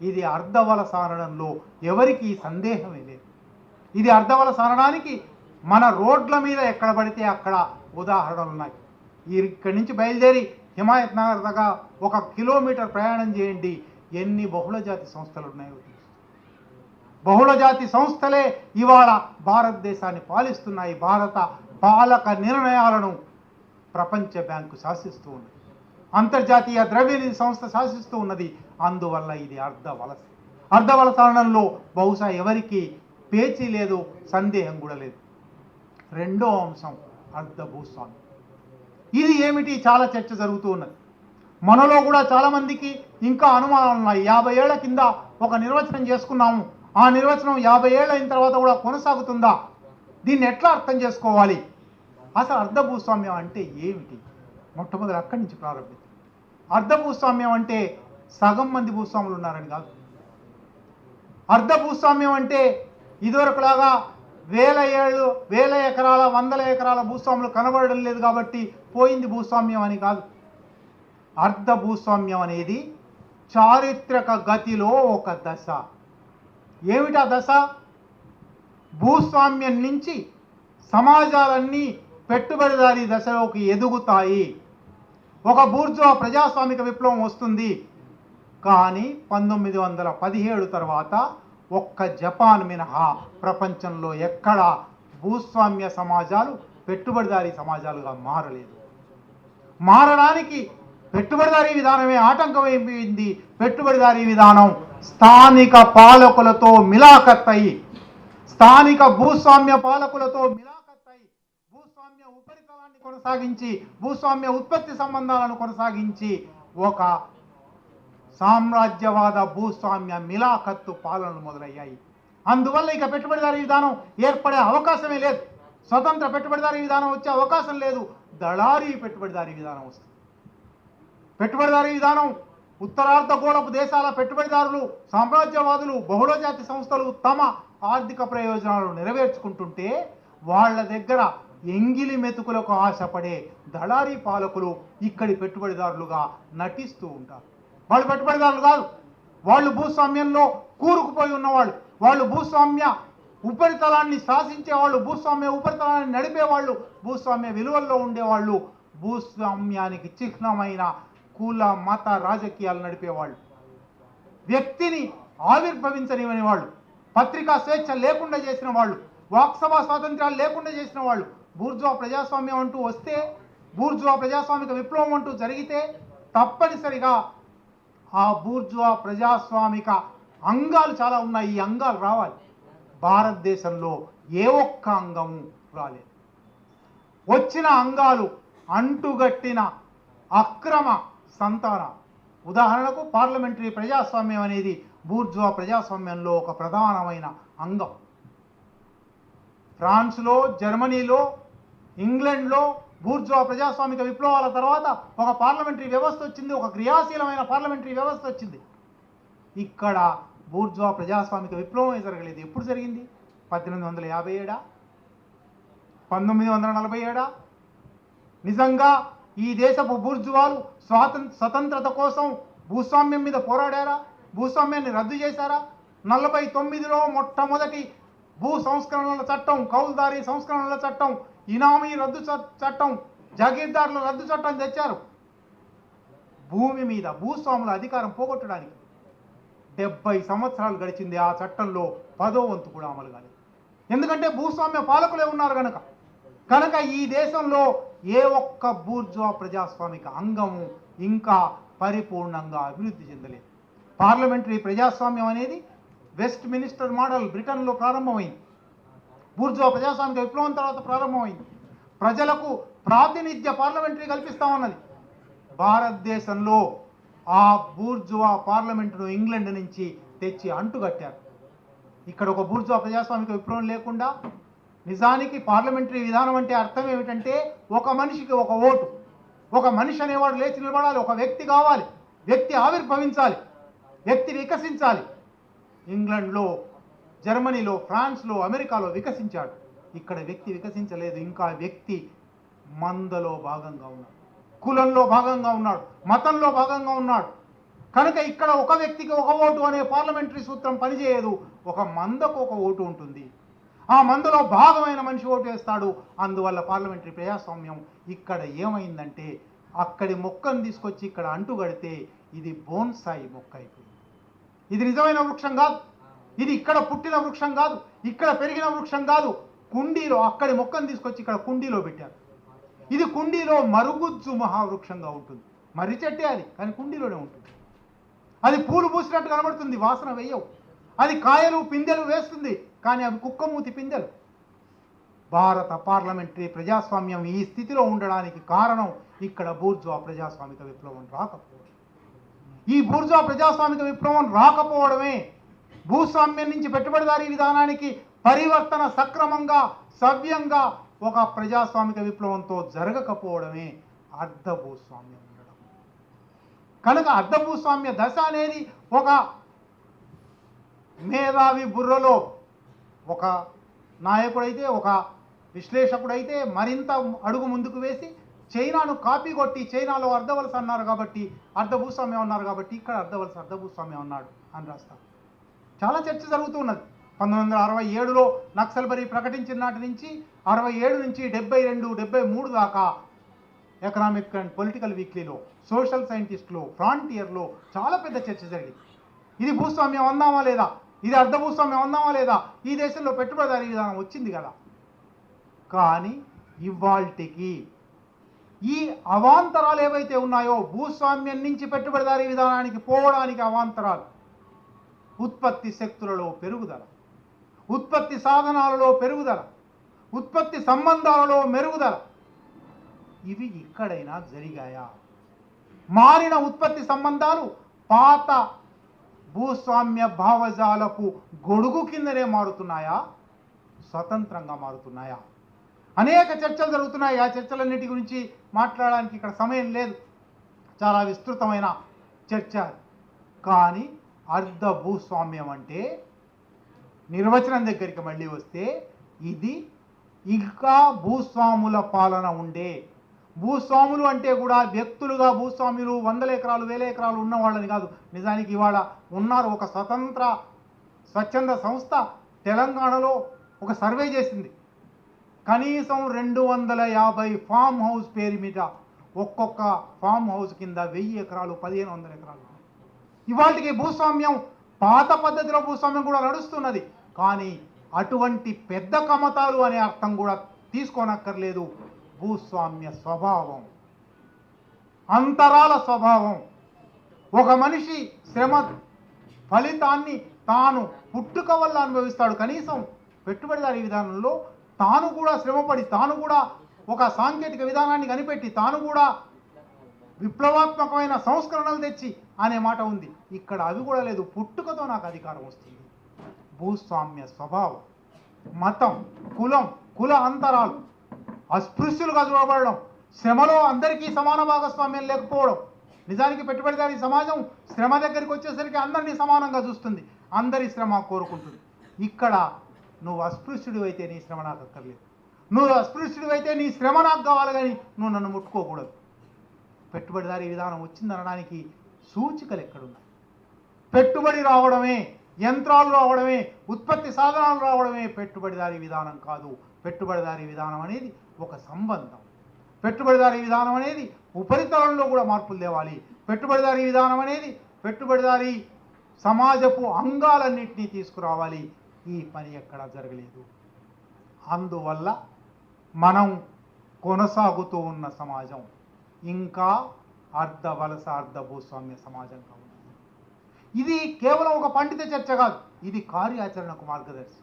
ఇది అర్ధవలస అనడంలో ఎవరికీ సందేహమే లేదు. ఇది అర్ధవలస అనడానికి మన రోడ్ల మీద ఎక్కడ పడితే అక్కడ ఉదాహరణలు ఉన్నాయి. ఇక్కడి నుంచి బయలుదేరి హిమాయత్ నగర్ దాకా 1 కిలోమీటర్ ప్రయాణం చేయండి, ఎన్ని బహుళజాతి సంస్థలు ఉన్నాయో. బహుళజాతి సంస్థలే ఇవాళ భారతదేశాన్ని పాలిస్తున్నాయి. భారత పాలక నిర్ణయాలను ప్రపంచ బ్యాంకు శాసిస్తూ ఉన్నది, అంతర్జాతీయ ద్రవ్యనిధి సంస్థ శాసిస్తూ ఉన్నది. అందువల్ల ఇది అర్ధవలస. అర్ధవలస అనడంలో బహుశా ఎవరికి పేచీ లేదు, సందేహం కూడా లేదు. రెండో అంశం అర్ధ భూస్వామ్యం. ఇది ఏమిటి? చాలా చర్చ జరుగుతూ ఉన్నది. మనలో కూడా చాలామందికి ఇంకా అనుమానాలు ఉన్నాయి. 50 ఏళ్ల కింద ఒక నిర్వచనం చేసుకున్నాము, ఆ నిర్వచనం 50 ఏళ్ళు అయిన తర్వాత కూడా కొనసాగుతుందా? దీన్ని ఎట్లా అర్థం చేసుకోవాలి? అసలు అర్ధ భూస్వామ్యం అంటే ఏమిటి? మొట్టమొదటి అక్కడి నుంచి ప్రారంభిద్దాం. అర్ధ భూస్వామ్యం అంటే సగం మంది భూస్వాములు ఉన్నారని కాదు. అర్ధ భూస్వామ్యం అంటే ఇదివరకులాగా 1000 ఎకరాల 100 ఎకరాల భూస్వాములు కనబడడం లేదు కాబట్టి పోయింది భూస్వామ్యం అని కాదు. అర్ధ భూస్వామ్యం అనేది చారిత్రక గతిలో ఒక దశ. ఏమిటా దశ? భూస్వామ్యం నుంచి సమాజాలన్నీ పెట్టుబడిదారీ దశలోకి ఎదుగుతాయి. ఒక బూర్జువా ప్రజాస్వామిక విప్లవం వస్తుంది. కానీ 1917 తర్వాత ఒక్క జపాన్ మినహా ప్రపంచంలో ఎక్కడా భూస్వామ్య సమాజాలు పెట్టుబడిదారీ సమాజాలుగా మారలేదు. మారడానికి పెట్టుబడిదారీ విధానమే ఆటంకమైపోయింది. పెట్టుబడిదారీ విధానం స్థానిక పాలకులతో మిలాఖత్తయి, స్థానిక భూస్వామ్య పాలకులతో మిలాఖత్తయి భూస్వామ్య కొనసాగించి భూస్వామ్య ఉత్పత్తి సంబంధాలను కొనసాగించి ఒక సామ్రాజ్యవాద భూస్వామ్య మిలాఖత్తు పాలనలు మొదలయ్యాయి. అందువల్ల ఇక పెట్టుబడిదారీ విధానం ఏర్పడే అవకాశమే లేదు. స్వతంత్ర పెట్టుబడిదారీ విధానం వచ్చే అవకాశం లేదు. దళారీ పెట్టుబడిదారీ విధానం వస్తుంది. పెట్టుబడిదారీ విధానం ఉత్తరార్ధగోళపు దేశాల పెట్టుబడిదారులు, సామ్రాజ్యవాదులు, బహుళజాతి సంస్థలు తమ ఆర్థిక ప్రయోజనాలు నెరవేర్చుకుంటుంటే వాళ్ళ దగ్గర ఎంగిలి మెతుకులకు ఆశపడే దళారీ పాలకులు ఇక్కడి పెట్టుబడిదారులుగా నటిస్తూ ఉంటారు. వాళ్ళు పెట్టుబడిదారులు కాదు, వాళ్ళు భూస్వామ్యంలో కూరుకుపోయి ఉన్నవాళ్ళు, వాళ్ళు భూస్వామ్య ఉపరితలాన్ని శాసించేవాళ్ళు, భూస్వామ్య ఉపరితలాన్ని నడిపేవాళ్ళు, భూస్వామ్య విలువల్లో ఉండేవాళ్ళు, భూస్వామ్యానికి చిహ్నమైన కుల మత రాజకీయాలు నడిపేవాళ్ళు, వ్యక్తిని ఆవిర్భవించనివని వాళ్ళు, పత్రికా స్వేచ్ఛ లేకుండా చేసిన వాళ్ళు, వాక్సభా స్వాతంత్రాలు లేకుండా చేసిన వాళ్ళు, బూర్జువా ప్రజాస్వామ్యం అంటూ వస్తే, బూర్జువా ప్రజాస్వామిక విప్లవం అంటూ జరిగితే తప్పనిసరిగా ఆ బూర్జువా ప్రజాస్వామిక అంగాలు చాలా ఉన్నాయి. ఈ అంగాలు రావాలి. భారతదేశంలో ఏ ఒక్క అంగము రాలేదు. వచ్చిన అంగాలు అంటుగట్టిన అక్రమ సంతాన. ఉదాహరణకు పార్లమెంటరీ ప్రజాస్వామ్యం అనేది బూర్జువా ప్రజాస్వామ్యంలో ఒక ప్రధానమైన అంగం. ఫ్రాన్స్లో, జర్మనీలో, ఇంగ్లాండ్లో బూర్జువా ప్రజాస్వామిక విప్లవాల తర్వాత ఒక పార్లమెంటరీ వ్యవస్థ వచ్చింది, ఒక క్రియాశీలమైన పార్లమెంటరీ వ్యవస్థ వచ్చింది. ఇక్కడ బూర్జువా ప్రజాస్వామిక విప్లవమే జరగలేదు. ఎప్పుడు జరిగింది? 1857, 1947? నిజంగా ఈ దేశపు బూర్జువాలు స్వతంత్రత కోసం భూస్వామ్యం మీద పోరాడారా? భూస్వామ్యాన్ని రద్దు చేశారా? 49లో మొట్టమొదటి భూ సంస్కరణల చట్టం, కౌలుదారీ సంస్కరణల చట్టం, ఇనామీ రద్దు చట్టం, జాగీర్దారుల రద్దు చట్టం తెచ్చారు. భూమి మీద భూస్వాముల అధికారం పోగొట్టడానికి 70 సంవత్సరాలు గడిచింది. ఆ చట్టంలో 10వ వంతు కూడా అమలు కాలేదు. ఎందుకంటే భూస్వామ్య పాలకులే ఉన్నారు కనుక ఈ దేశంలో ఏ ఒక్క బూర్జువా ప్రజాస్వామిక అంగము ఇంకా పరిపూర్ణంగా అభివృద్ధి చెందలేదు. పార్లమెంటరీ ప్రజాస్వామ్యం అనేది వెస్ట్ మినిస్టర్ మోడల్ బ్రిటన్లో ప్రారంభమైంది. బూర్జువా ప్రజాస్వామిక విప్లవం తర్వాత ప్రారంభమైంది. ప్రజలకు ప్రాతినిధ్య పార్లమెంటరీ కల్పిస్తామన్నది. భారతదేశంలో ఆ బూర్జువా పార్లమెంటును ఇంగ్లాండ్ నుంచి తెచ్చి అంటుగట్టారు. ఇక్కడ ఒక బూర్జువా ప్రజాస్వామిక విప్లవం లేకుండా నిజానికి పార్లమెంటరీ విధానం అంటే అర్థం ఏమిటంటే ఒక మనిషికి ఒక ఓటు, ఒక మనిషి అనేవాడు లేచి నిలబడాలి, ఒక వ్యక్తి కావాలి, వ్యక్తి ఆవిర్భవించాలి, వ్యక్తి వికసించాలి. ఇంగ్లాండ్లో, జర్మనీలో, ఫ్రాన్స్లో, అమెరికాలో వికసించాడు. ఇక్కడ వ్యక్తి వికసించలేదు. ఇంకా వ్యక్తి మందలో భాగంగా ఉన్నాడు, కులంలో భాగంగా ఉన్నాడు, మతంలో భాగంగా ఉన్నాడు. కనుక ఇక్కడ ఒక వ్యక్తికి ఒక ఓటు అనే పార్లమెంటరీ సూత్రం పనిచేయదు. ఒక మందకు ఒక ఓటు ఉంటుంది. ఆ మందలో భాగమైన మనిషి ఓటు వేస్తాడు. అందువల్ల పార్లమెంటరీ ప్రజాస్వామ్యం ఇక్కడ ఏమైందంటే అక్కడి మొక్కను తీసుకొచ్చి ఇక్కడ అంటుగడితే ఇది బోన్సాయి మొక్క అయిపోయింది. ఇది నిజమైన వృక్షం కాదు, ఇది ఇక్కడ పుట్టిన వృక్షం కాదు, ఇక్కడ పెరిగిన వృక్షం కాదు. కుండీలో అక్కడి మొక్కను తీసుకొచ్చి ఇక్కడ కుండీలో పెట్టారు. ఇది కుండీలో మరుగుజ్జు మహావృక్షంగా ఉంటుంది. మర్రి చెట్టే అది, కానీ కుండీలోనే ఉంటుంది. అది పూలు పూసినట్టు కనబడుతుంది, వాసన వేయవు. అది కాయలు పిందెలు వేస్తుంది, కానీ అవి కుక్కమూతి పిందెలు. భారత పార్లమెంటరీ ప్రజాస్వామ్యం ఈ స్థితిలో ఉండడానికి కారణం ఇక్కడ బూర్జువా ప్రజాస్వామిక విప్లవం రాకపోవడం. ఈ బూర్జువా ప్రజాస్వామిక విప్లవం రాకపోవడమే భూస్వామ్యం నుంచి పెట్టుబడిదారీ విధానానికి పరివర్తన సక్రమంగా, సవ్యంగా ఒక ప్రజాస్వామిక విప్లవంతో జరగకపోవడమే అర్ధ భూస్వామ్యం ఉండడం. కనుక అర్ధ భూస్వామ్య దశ అనేది ఒక మేధావి బుర్రలో ఒక నాయకుడైతే, ఒక విశ్లేషకుడైతే మరింత అడుగు ముందుకు వేసి చైనాను కాపీ కొట్టి, చైనాలో అర్ధవలస అన్నారు కాబట్టి అర్ధ భూస్వామ్యం అన్నారు కాబట్టి ఇక్కడ అర్ధవలస అర్ధ భూస్వామ్యం అన్నాడు అని రాస్తారు. చాలా చర్చ జరుగుతూ ఉన్నది. 1967లో నక్సల్బరీ ప్రకటించిన నాటి నుంచి 67 నుంచి 72, 73 దాకా ఎకనామిక్ అండ్ పొలిటికల్ వీక్లీలో, సోషల్ సైంటిస్టులు, ఫ్రాంటియర్లో చాలా పెద్ద చర్చ జరిగింది. ఇది భూస్వామ్యం అందామా లేదా, ఇది అర్ధ భూస్వామ్యం అందామా లేదా, ఈ దేశంలో పెట్టుబడిదారీ విధానం వచ్చింది కదా. కానీ ఇవాల్టికి ఈ అవాంతరాలు ఏవైతే ఉన్నాయో, భూస్వామ్యం నుంచి పెట్టుబడిదారీ విధానానికి పోవడానికి అవాంతరాలు, ఉత్పత్తి శక్తులలో పెరుగుదల, ఉత్పత్తి సాధనాలలో పెరుగుదల, ఉత్పత్తి సంబంధాలలో మెరుగుదల, ఇవి ఇక్కడైనా జరిగాయా? మారిన ఉత్పత్తి సంబంధాలు పాత భూస్వామ్య భావజాలపు గొడుగు కిందనే మారుతున్నాయా, స్వతంత్రంగా మారుతున్నాయా? అనేక చర్చలు జరుగుతున్నాయి. ఆ చర్చలన్నిటి గురించి మాట్లాడడానికి ఇక్కడ సమయం లేదు, చాలా విస్తృతమైన చర్చ. కానీ అర్ధ భూస్వామ్యం అంటే నిర్వచనం దగ్గరికి మళ్ళీ వస్తే ఇది ఇంకా భూస్వాముల పాలన ఉండే, భూస్వాములు అంటే కూడా వ్యక్తులుగా భూస్వాములు 100 ఎకరాలు 1000 ఎకరాలు ఉన్న వాళ్ళని కాదు. నిజానికి ఇవాళ ఉన్నారు. ఒక స్వచ్ఛంద సంస్థ తెలంగాణలో ఒక సర్వే చేసింది. కనీసం 250 ఫామ్ హౌస్ పేరు మీద ఒక్కొక్క ఫామ్ హౌస్ కింద 1000 ఎకరాలు 1500 ఎకరాలు. ఇవాళకి భూస్వామ్యం పాత పద్ధతిలో భూస్వామ్యం కూడా నడుస్తున్నది. కానీ అటువంటి పెద్ద కమతాలు అనే అర్థం కూడా తీసుకోనక్కర్లేదు. భూస్వామ్య స్వభావం, అంతరాల స్వభావం, ఒక మనిషి శ్రమ ఫలితాన్ని తాను పుట్టుక వల్ల అనుభవిస్తాడు. కనీసం పెట్టుబడిదారీ విధానంలో తాను కూడా శ్రమపడి, తాను కూడా ఒక సాంకేతిక విధానాన్ని కనిపెట్టి, తాను కూడా విప్లవాత్మకమైన సంస్కరణలు తెచ్చి అనే మాట ఉంది. ఇక్కడ అవి కూడా లేదు. పుట్టుకతో నాకు అధికారం వస్తుంది. భూస్వామ్య స్వభావం, మతం, కుల అంతరాలు, అస్పృశ్యులుగా చూడబడడం, శ్రమలో అందరికీ సమాన భాగస్వామ్యం లేకపోవడం. నిజానికి పెట్టుబడిదారీ సమాజం శ్రమ దగ్గరికి వచ్చేసరికి అందరినీ సమానంగా చూస్తుంది, అందరి శ్రమ కోరుకుంటుంది. ఇక్కడ నువ్వు అస్పృశ్యుడు అయితే నీ శ్రమ నాకు అక్కర్లేదు, నువ్వు అస్పృశ్యుడు అయితే నీ శ్రమ నాకు కావాలి, కానీ నువ్వు నన్ను ముట్టుకోకూడదు. పెట్టుబడిదారీ విధానం వచ్చిందనడానికి సూచికలు ఎక్కడున్నాయి? పెట్టుబడి రావడమే, యంత్రాలు రావడమే, ఉత్పత్తి సాధనాలు రావడమే పెట్టుబడిదారీ విధానం కాదు. పెట్టుబడిదారీ విధానం అనేది ఒక సంబంధం. పెట్టుబడిదారీ విధానం అనేది ఉపరితలంలో కూడా మార్పులు తేవాలి. పెట్టుబడిదారీ విధానం అనేది పెట్టుబడిదారీ సమాజపు అంగాలన్నింటినీ తీసుకురావాలి. ఈ పని ఎక్కడా జరగలేదు. అందువల్ల మనం కొనసాగుతూ ఉన్న సమాజం ఇంకా అర్ధ వలస అర్ధ భూస్వామ్య సమాజంగా ఉంది. ఇది కేవలం ఒక పండిత చర్చ కాదు, ఇది కార్యాచరణకు మార్గదర్శి.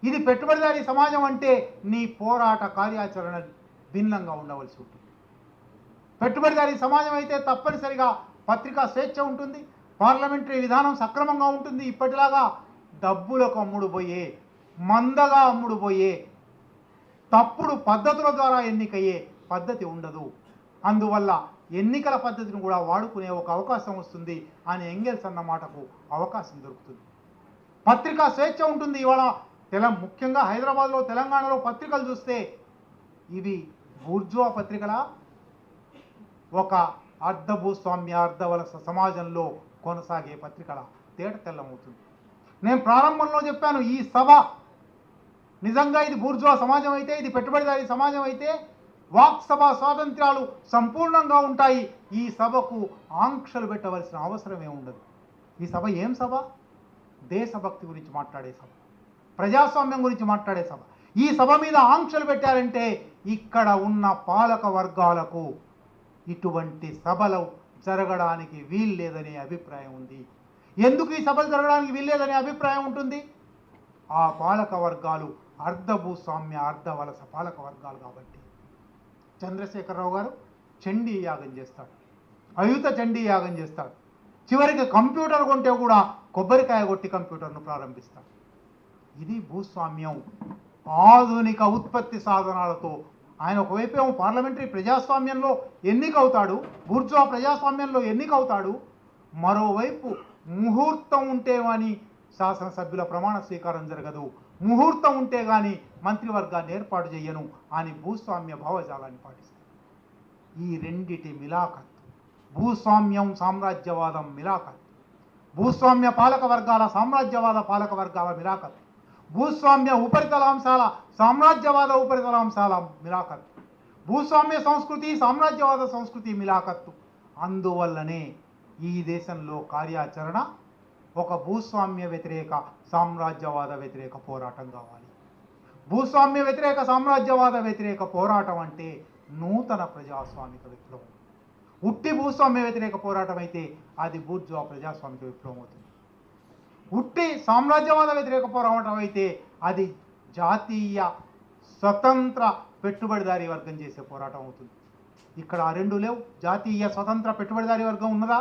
ఇది పెట్టుబడిదారీ సమాజం అంటే నీ పోరాట కార్యాచరణ భిన్నంగా ఉండవలసి ఉంటుంది. పెట్టుబడిదారీ సమాజం అయితే తప్పనిసరిగా పత్రికా స్వేచ్ఛ ఉంటుంది, పార్లమెంటరీ విధానం సక్రమంగా ఉంటుంది. ఇప్పటిలాగా డబ్బులకు అమ్ముడుపోయే, మందగా అమ్ముడుపోయే, తప్పుడు పద్ధతుల ద్వారా ఎన్నికయ్యే పద్ధతి ఉండదు. అందువల్ల ఎన్నికల పద్ధతిని కూడా వాడుకునే ఒక అవకాశం వస్తుంది అని ఎంగెల్స్ అన్న మాటకు అవకాశం దొరుకుతుంది. పత్రికా స్వేచ్ఛ ఉంటుంది. ఇవాళ ముఖ్యంగా హైదరాబాద్లో, తెలంగాణలో పత్రికలు చూస్తే ఇవి బూర్జువా పత్రికల ఒక అర్ధ భూస్వామ్య అర్ధ వలస సమాజంలో కొనసాగే పత్రికల తేట తెల్లమవుతుంది. నేను ప్రారంభంలో చెప్పాను, ఈ సభ నిజంగా ఇది బూర్జువా సమాజం అయితే, ఇది పెట్టుబడిదారీ సమాజం అయితే వాక్ సభ స్వాతంత్ర్యాలు సంపూర్ణంగా ఉంటాయి. ఈ సభకు ఆంక్షలు పెట్టవలసిన అవసరమే ఉండదు. ఈ సభ ఏం సభ? దేశభక్తి గురించి మాట్లాడే సభ, ప్రజాస్వామ్యం గురించి మాట్లాడే సభ. ఈ సభ మీద ఆంక్షలు పెట్టారంటే ఇక్కడ ఉన్న పాలక వర్గాలకు ఇటువంటి సభలు జరగడానికి వీల్లేదనే అభిప్రాయం ఉంది. ఎందుకు ఈ సభలు జరగడానికి వీల్లేదనే అభిప్రాయం ఉంటుంది? ఆ పాలక వర్గాలు అర్ధ భూస్వామ్య అర్ధ వలస పాలక వర్గాలు కాబట్టి. చంద్రశేఖరరావు గారు చండీ యాగం చేస్తాడు, అయుత చండీ యాగం చేస్తాడు. చివరికి కంప్యూటర్ కొంటే కూడా కొబ్బరికాయ కొట్టి కంప్యూటర్ను ప్రారంభిస్తాడు. ఇది భూస్వామ్యం. ఆధునిక ఉత్పత్తి సాధనాలతో ఆయన ఒకవైపు ఏమో పార్లమెంటరీ ప్రజాస్వామ్యంలో ఎన్నికవుతాడు, బూర్జువా ప్రజాస్వామ్యంలో ఎన్నికవుతాడు. మరోవైపు ముహూర్తం ఉంటే కానీ శాసనసభ్యుల ప్రమాణ స్వీకారం జరగదు, ముహూర్తం ఉంటే కానీ మంత్రివర్గాన్ని ఏర్పాటు చేయను అని భూస్వామ్య భావజాలాన్ని పాటిస్తారు. ఈ రెండిటి మిలాఖత్, భూస్వామ్యం సామ్రాజ్యవాదం మిలాఖత్, భూస్వామ్య పాలక వర్గాల సామ్రాజ్యవాద పాలక వర్గాల మిలాఖత్, భూస్వామ్య ఉపరితలాంశాల సామ్రాజ్యవాద ఉపరితలాంశాల మిలాఖత్, భూస్వామ్య సంస్కృతి సామ్రాజ్యవాద సంస్కృతి మిలాఖత్తు. అందువల్లనే ఈ దేశంలో కార్యాచరణ ఒక భూస్వామ్య వ్యతిరేక సామ్రాజ్యవాద వ్యతిరేక పోరాటం కావాలి. భూస్వామ్య వ్యతిరేక సామ్రాజ్యవాద వ్యతిరేక పోరాటం అంటే నూతన ప్రజాస్వామిక విప్లవం. ఉట్టి భూస్వామ్య వ్యతిరేక పోరాటం అయితే అది బూర్జువా ప్రజాస్వామిక విప్లవం అవుతుంది. ఉట్టి సామ్రాజ్యవాద వ్యతిరేక పోరాటం అయితే అది జాతీయ స్వతంత్ర పెట్టుబడిదారీ వర్గం చేసే పోరాటం అవుతుంది. ఇక్కడ ఆ రెండు లేవు. జాతీయ స్వతంత్ర పెట్టుబడిదారీ వర్గం ఉన్నదా?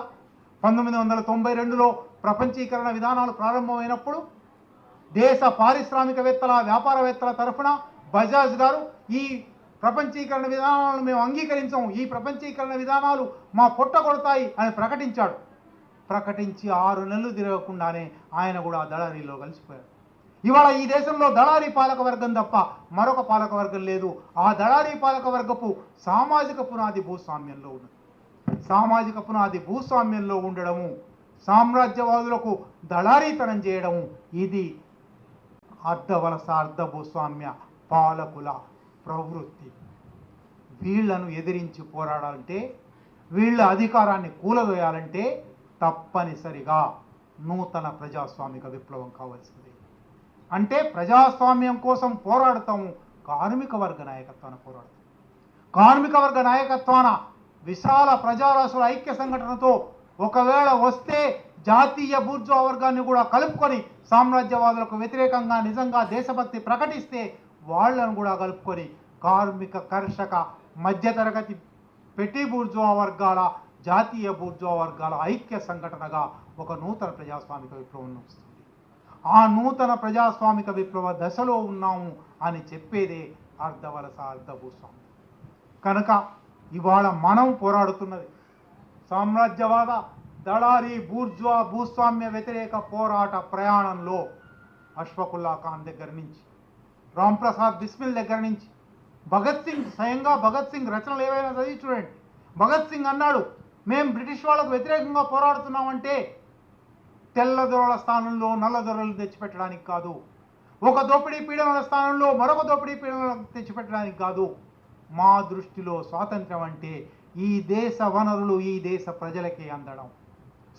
1992లో ప్రపంచీకరణ విధానాలు ప్రారంభమైనప్పుడు దేశ పారిశ్రామికవేత్తల వ్యాపారవేత్తల తరఫున బజాజ్ గారు ఈ ప్రపంచీకరణ విధానాలను మేము అంగీకరించాం, ఈ ప్రపంచీకరణ విధానాలు మా పొట్ట కొడతాయి అని ప్రకటించాడు. ప్రకటించి 6 నెలలు తిరగకుండానే ఆయన కూడా దళారీలో కలిసిపోయాడు. ఇవాళ ఈ దేశంలో దళారీ పాలక వర్గం తప్ప మరొక పాలక వర్గం లేదు. ఆ దళారీ పాలక వర్గపు సామాజిక పునాది భూస్వామ్యంలో ఉన్నది. సామాజిక పునాది భూస్వామ్యంలో ఉండడము, సామ్రాజ్యవాదులకు దళారీతనం చేయడము, ఇది అర్ధవలస అర్ధ భూస్వామ్య పాలకుల ప్రవృత్తి. వీళ్లను ఎదిరించి పోరాడాలంటే, వీళ్ళ అధికారాన్ని కూలదోయాలంటే తప్పనిసరిగా నూతన ప్రజాస్వామిక విప్లవం కావాల్సింది. అంటే ప్రజాస్వామ్యం కోసం పోరాడతాము, కార్మిక వర్గ నాయకత్వాన్ని పోరాడతాం. కార్మిక వర్గ నాయకత్వాన విశాల ప్రజారాశుల ఐక్య సంఘటనతో ఒకవేళ వస్తే జాతీయ బూర్జువా వర్గాన్ని కూడా కలుపుకొని, సామ్రాజ్యవాదులకు వ్యతిరేకంగా నిజంగా దేశభక్తి ప్రకటిస్తే వాళ్లను కూడా కలుపుకొని కార్మిక కర్షక మధ్యతరగతి పెట్టి బూర్జువా వర్గాల జాతీయ బూర్జువా వర్గాల ఐక్య సంఘటనగా ఒక నూతన ప్రజాస్వామిక విప్లవం వస్తుంది. ఆ నూతన ప్రజాస్వామిక విప్లవ దశలో ఉన్నాము అని చెప్పేదే అర్ధవలస అర్ధ భూస్వామ్యం. కనుక ఇవాళ మనం పోరాడుతున్నది సామ్రాజ్యవాద దళారీ బూర్జువా భూస్వామ్య వ్యతిరేక పోరాట ప్రయాణంలో అష్ఫాకుల్లా ఖాన్ దగ్గర నుంచి, రాంప్రసాద్ బిస్మిల్ దగ్గర నుంచి, భగత్ సింగ్, స్వయంగా భగత్ సింగ్ రచనలు ఏవైనా చదివి చూడండి. భగత్ సింగ్ అన్నాడు, మేము బ్రిటిష్ వాళ్ళకు వ్యతిరేకంగా పోరాడుతున్నామంటే తెల్ల దొరల స్థానంలో నల్ల దొరలు తెచ్చిపెట్టడానికి కాదు, ఒక దోపిడీ పీడనల స్థానంలో మరొక దోపిడీ పీడనలు తెచ్చిపెట్టడానికి కాదు. మా దృష్టిలో స్వాతంత్ర్యం అంటే ఈ దేశ వనరులు ఈ దేశ ప్రజలకే అందడం,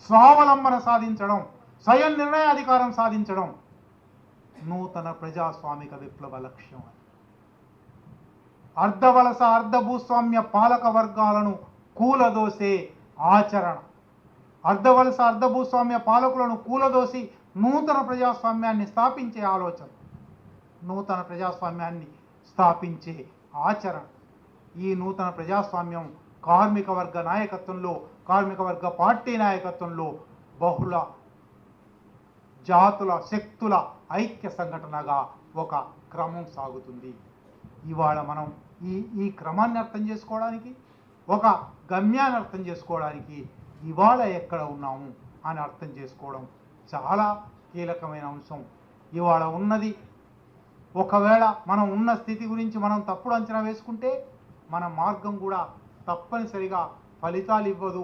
స్వావలంబన సాధించడం, స్వయం నిర్ణయాధికారం సాధించడం నూతన ప్రజాస్వామిక విప్లవ లక్ష్యం. అర్ధవలస అర్ధ భూస్వామ్య పాలక వర్గాలను కూలదోసే ఆచరణ, అర్ధవలస అర్ధ భూస్వామ్య పాలకులను కూలదోసి నూతన ప్రజాస్వామ్యాన్ని స్థాపించే ఆలోచన, నూతన ప్రజాస్వామ్యాన్ని స్థాపించే ఆచరణ. ఈ నూతన ప్రజాస్వామ్యం కార్మిక వర్గ నాయకత్వంలో, కార్మిక వర్గ పార్టీ నాయకత్వంలో బహుళ జాతుల శక్తుల ఐక్య సంఘటనగా ఒక క్రమం సాగుతుంది. ఇవాళ మనం ఈ క్రమాన్ని అర్థం చేసుకోవడానికి, ఒక గమ్యాన్ని అర్థం చేసుకోవడానికి ఇవాళ ఎక్కడ ఉన్నాము అని అర్థం చేసుకోవడం చాలా కీలకమైన అంశం. ఇవాళ ఉన్నది, ఒకవేళ మనం ఉన్న స్థితి గురించి మనం తప్పుడు అంచనా వేసుకుంటే మన మార్గం కూడా తప్పనిసరిగా ఫలితాలు ఇవ్వదు,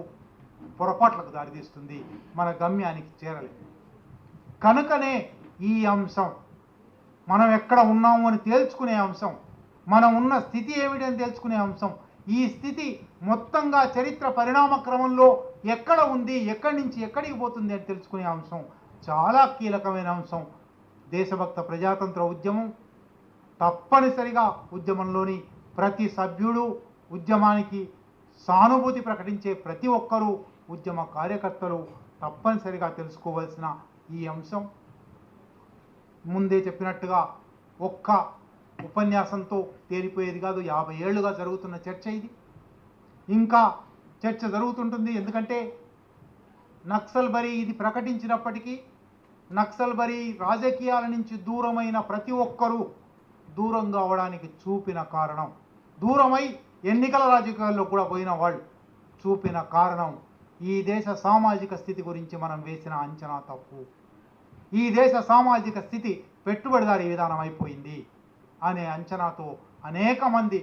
పొరపాట్లకు దారితీస్తుంది, మన గమ్యానికి చేరలేదు. కనుకనే ఈ అంశం, మనం ఎక్కడ ఉన్నాము అని తేల్చుకునే అంశం, మనం ఉన్న స్థితి ఏమిటని తెలుసుకునే అంశం, ఈ స్థితి మొత్తంగా చరిత్ర పరిణామ క్రమంలో ఎక్కడ ఉంది, ఎక్కడి నుంచి ఎక్కడికి పోతుంది అని తెలుసుకునే అంశం చాలా కీలకమైన అంశం. దేశభక్త ప్రజాతంత్ర ఉద్యమం తప్పనిసరిగా ఉద్యమంలోని ప్రతి సభ్యుడు, ఉద్యమానికి సానుభూతి ప్రకటించే ప్రతి ఒక్కరూ, ఉద్యమ కార్యకర్తలు తప్పనిసరిగా తెలుసుకోవాల్సిన ఈ అంశం. ముందే చెప్పినట్టుగా ఒక్క ఉపన్యాసంతో తేలిపోయేది కాదు. 50 ఏళ్లుగా జరుగుతున్న చర్చ ఇది. ఇంకా చర్చ జరుగుతుంటుంది. ఎందుకంటే నక్సల్బరీ ఇది ప్రకటించినప్పటికీ నక్సల్బరీ రాజకీయాల నుంచి దూరమైన ప్రతి ఒక్కరూ దూరంగా అవడానికి చూపిన కారణం, దూరమై ఎన్నికల రాజకీయాల్లో కూడా పోయిన వాళ్ళు చూపిన కారణం, ఈ దేశ సామాజిక స్థితి గురించి మనం వేసిన అంచనా తప్పు, ఈ దేశ సామాజిక స్థితి పెట్టుబడిదారీ విధానం అయిపోయింది అనే అంచనాతో అనేక మంది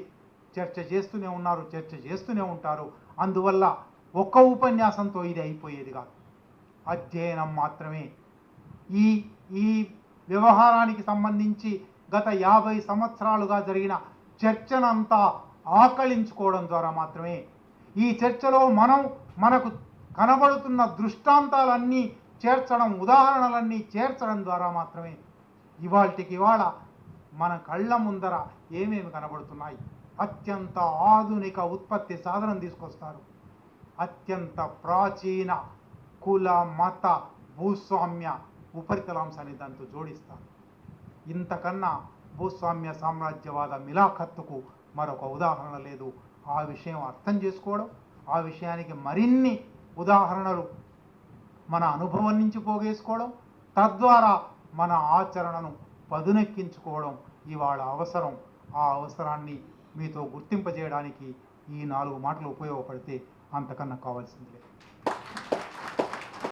చర్చ చేస్తూనే ఉన్నారు, చర్చ చేస్తూనే ఉంటారు. అందువల్ల ఒక్క ఉపన్యాసంతో ఇది అయిపోయేది కాదు, అధ్యయనం మాత్రమే. ఈ వ్యవహారానికి సంబంధించి గత 50 సంవత్సరాలుగా జరిగిన చర్చనంతా ఆకళించుకోవడం ద్వారా మాత్రమే, ఈ చర్చలో మనకు కనబడుతున్న దృష్టాంతాలన్నీ చేర్చడం, ఉదాహరణలన్నీ చేర్చడం ద్వారా మాత్రమే ఇవాళ మన కళ్ళ ముందర ఏమేమి కనబడుతున్నాయి. అత్యంత ఆధునిక ఉత్పత్తి సాధనం తీసుకొస్తారు, అత్యంత ప్రాచీన కుల మత భూస్వామ్య ఉపరితలాంశాన్ని దాంతో జోడిస్తారు. ఇంతకన్నా భూస్వామ్య సామ్రాజ్యవాద మిలాఖత్తుకు మరొక ఉదాహరణ లేదు. ఆ విషయం అర్థం చేసుకోవడం, ఆ విషయానికి మరిన్ని ఉదాహరణలు మన అనుభవం నుంచి పోగేసుకోవడం, తద్వారా మన ఆచరణను పదునెక్కించుకోవడం ఇవాళ అవసరం. ఆ అవసరాన్ని మీతో గుర్తింపజేయడానికి ఈ 4 మాటలు ఉపయోగపడితే అంతకన్నా కావాల్సింది లేదు.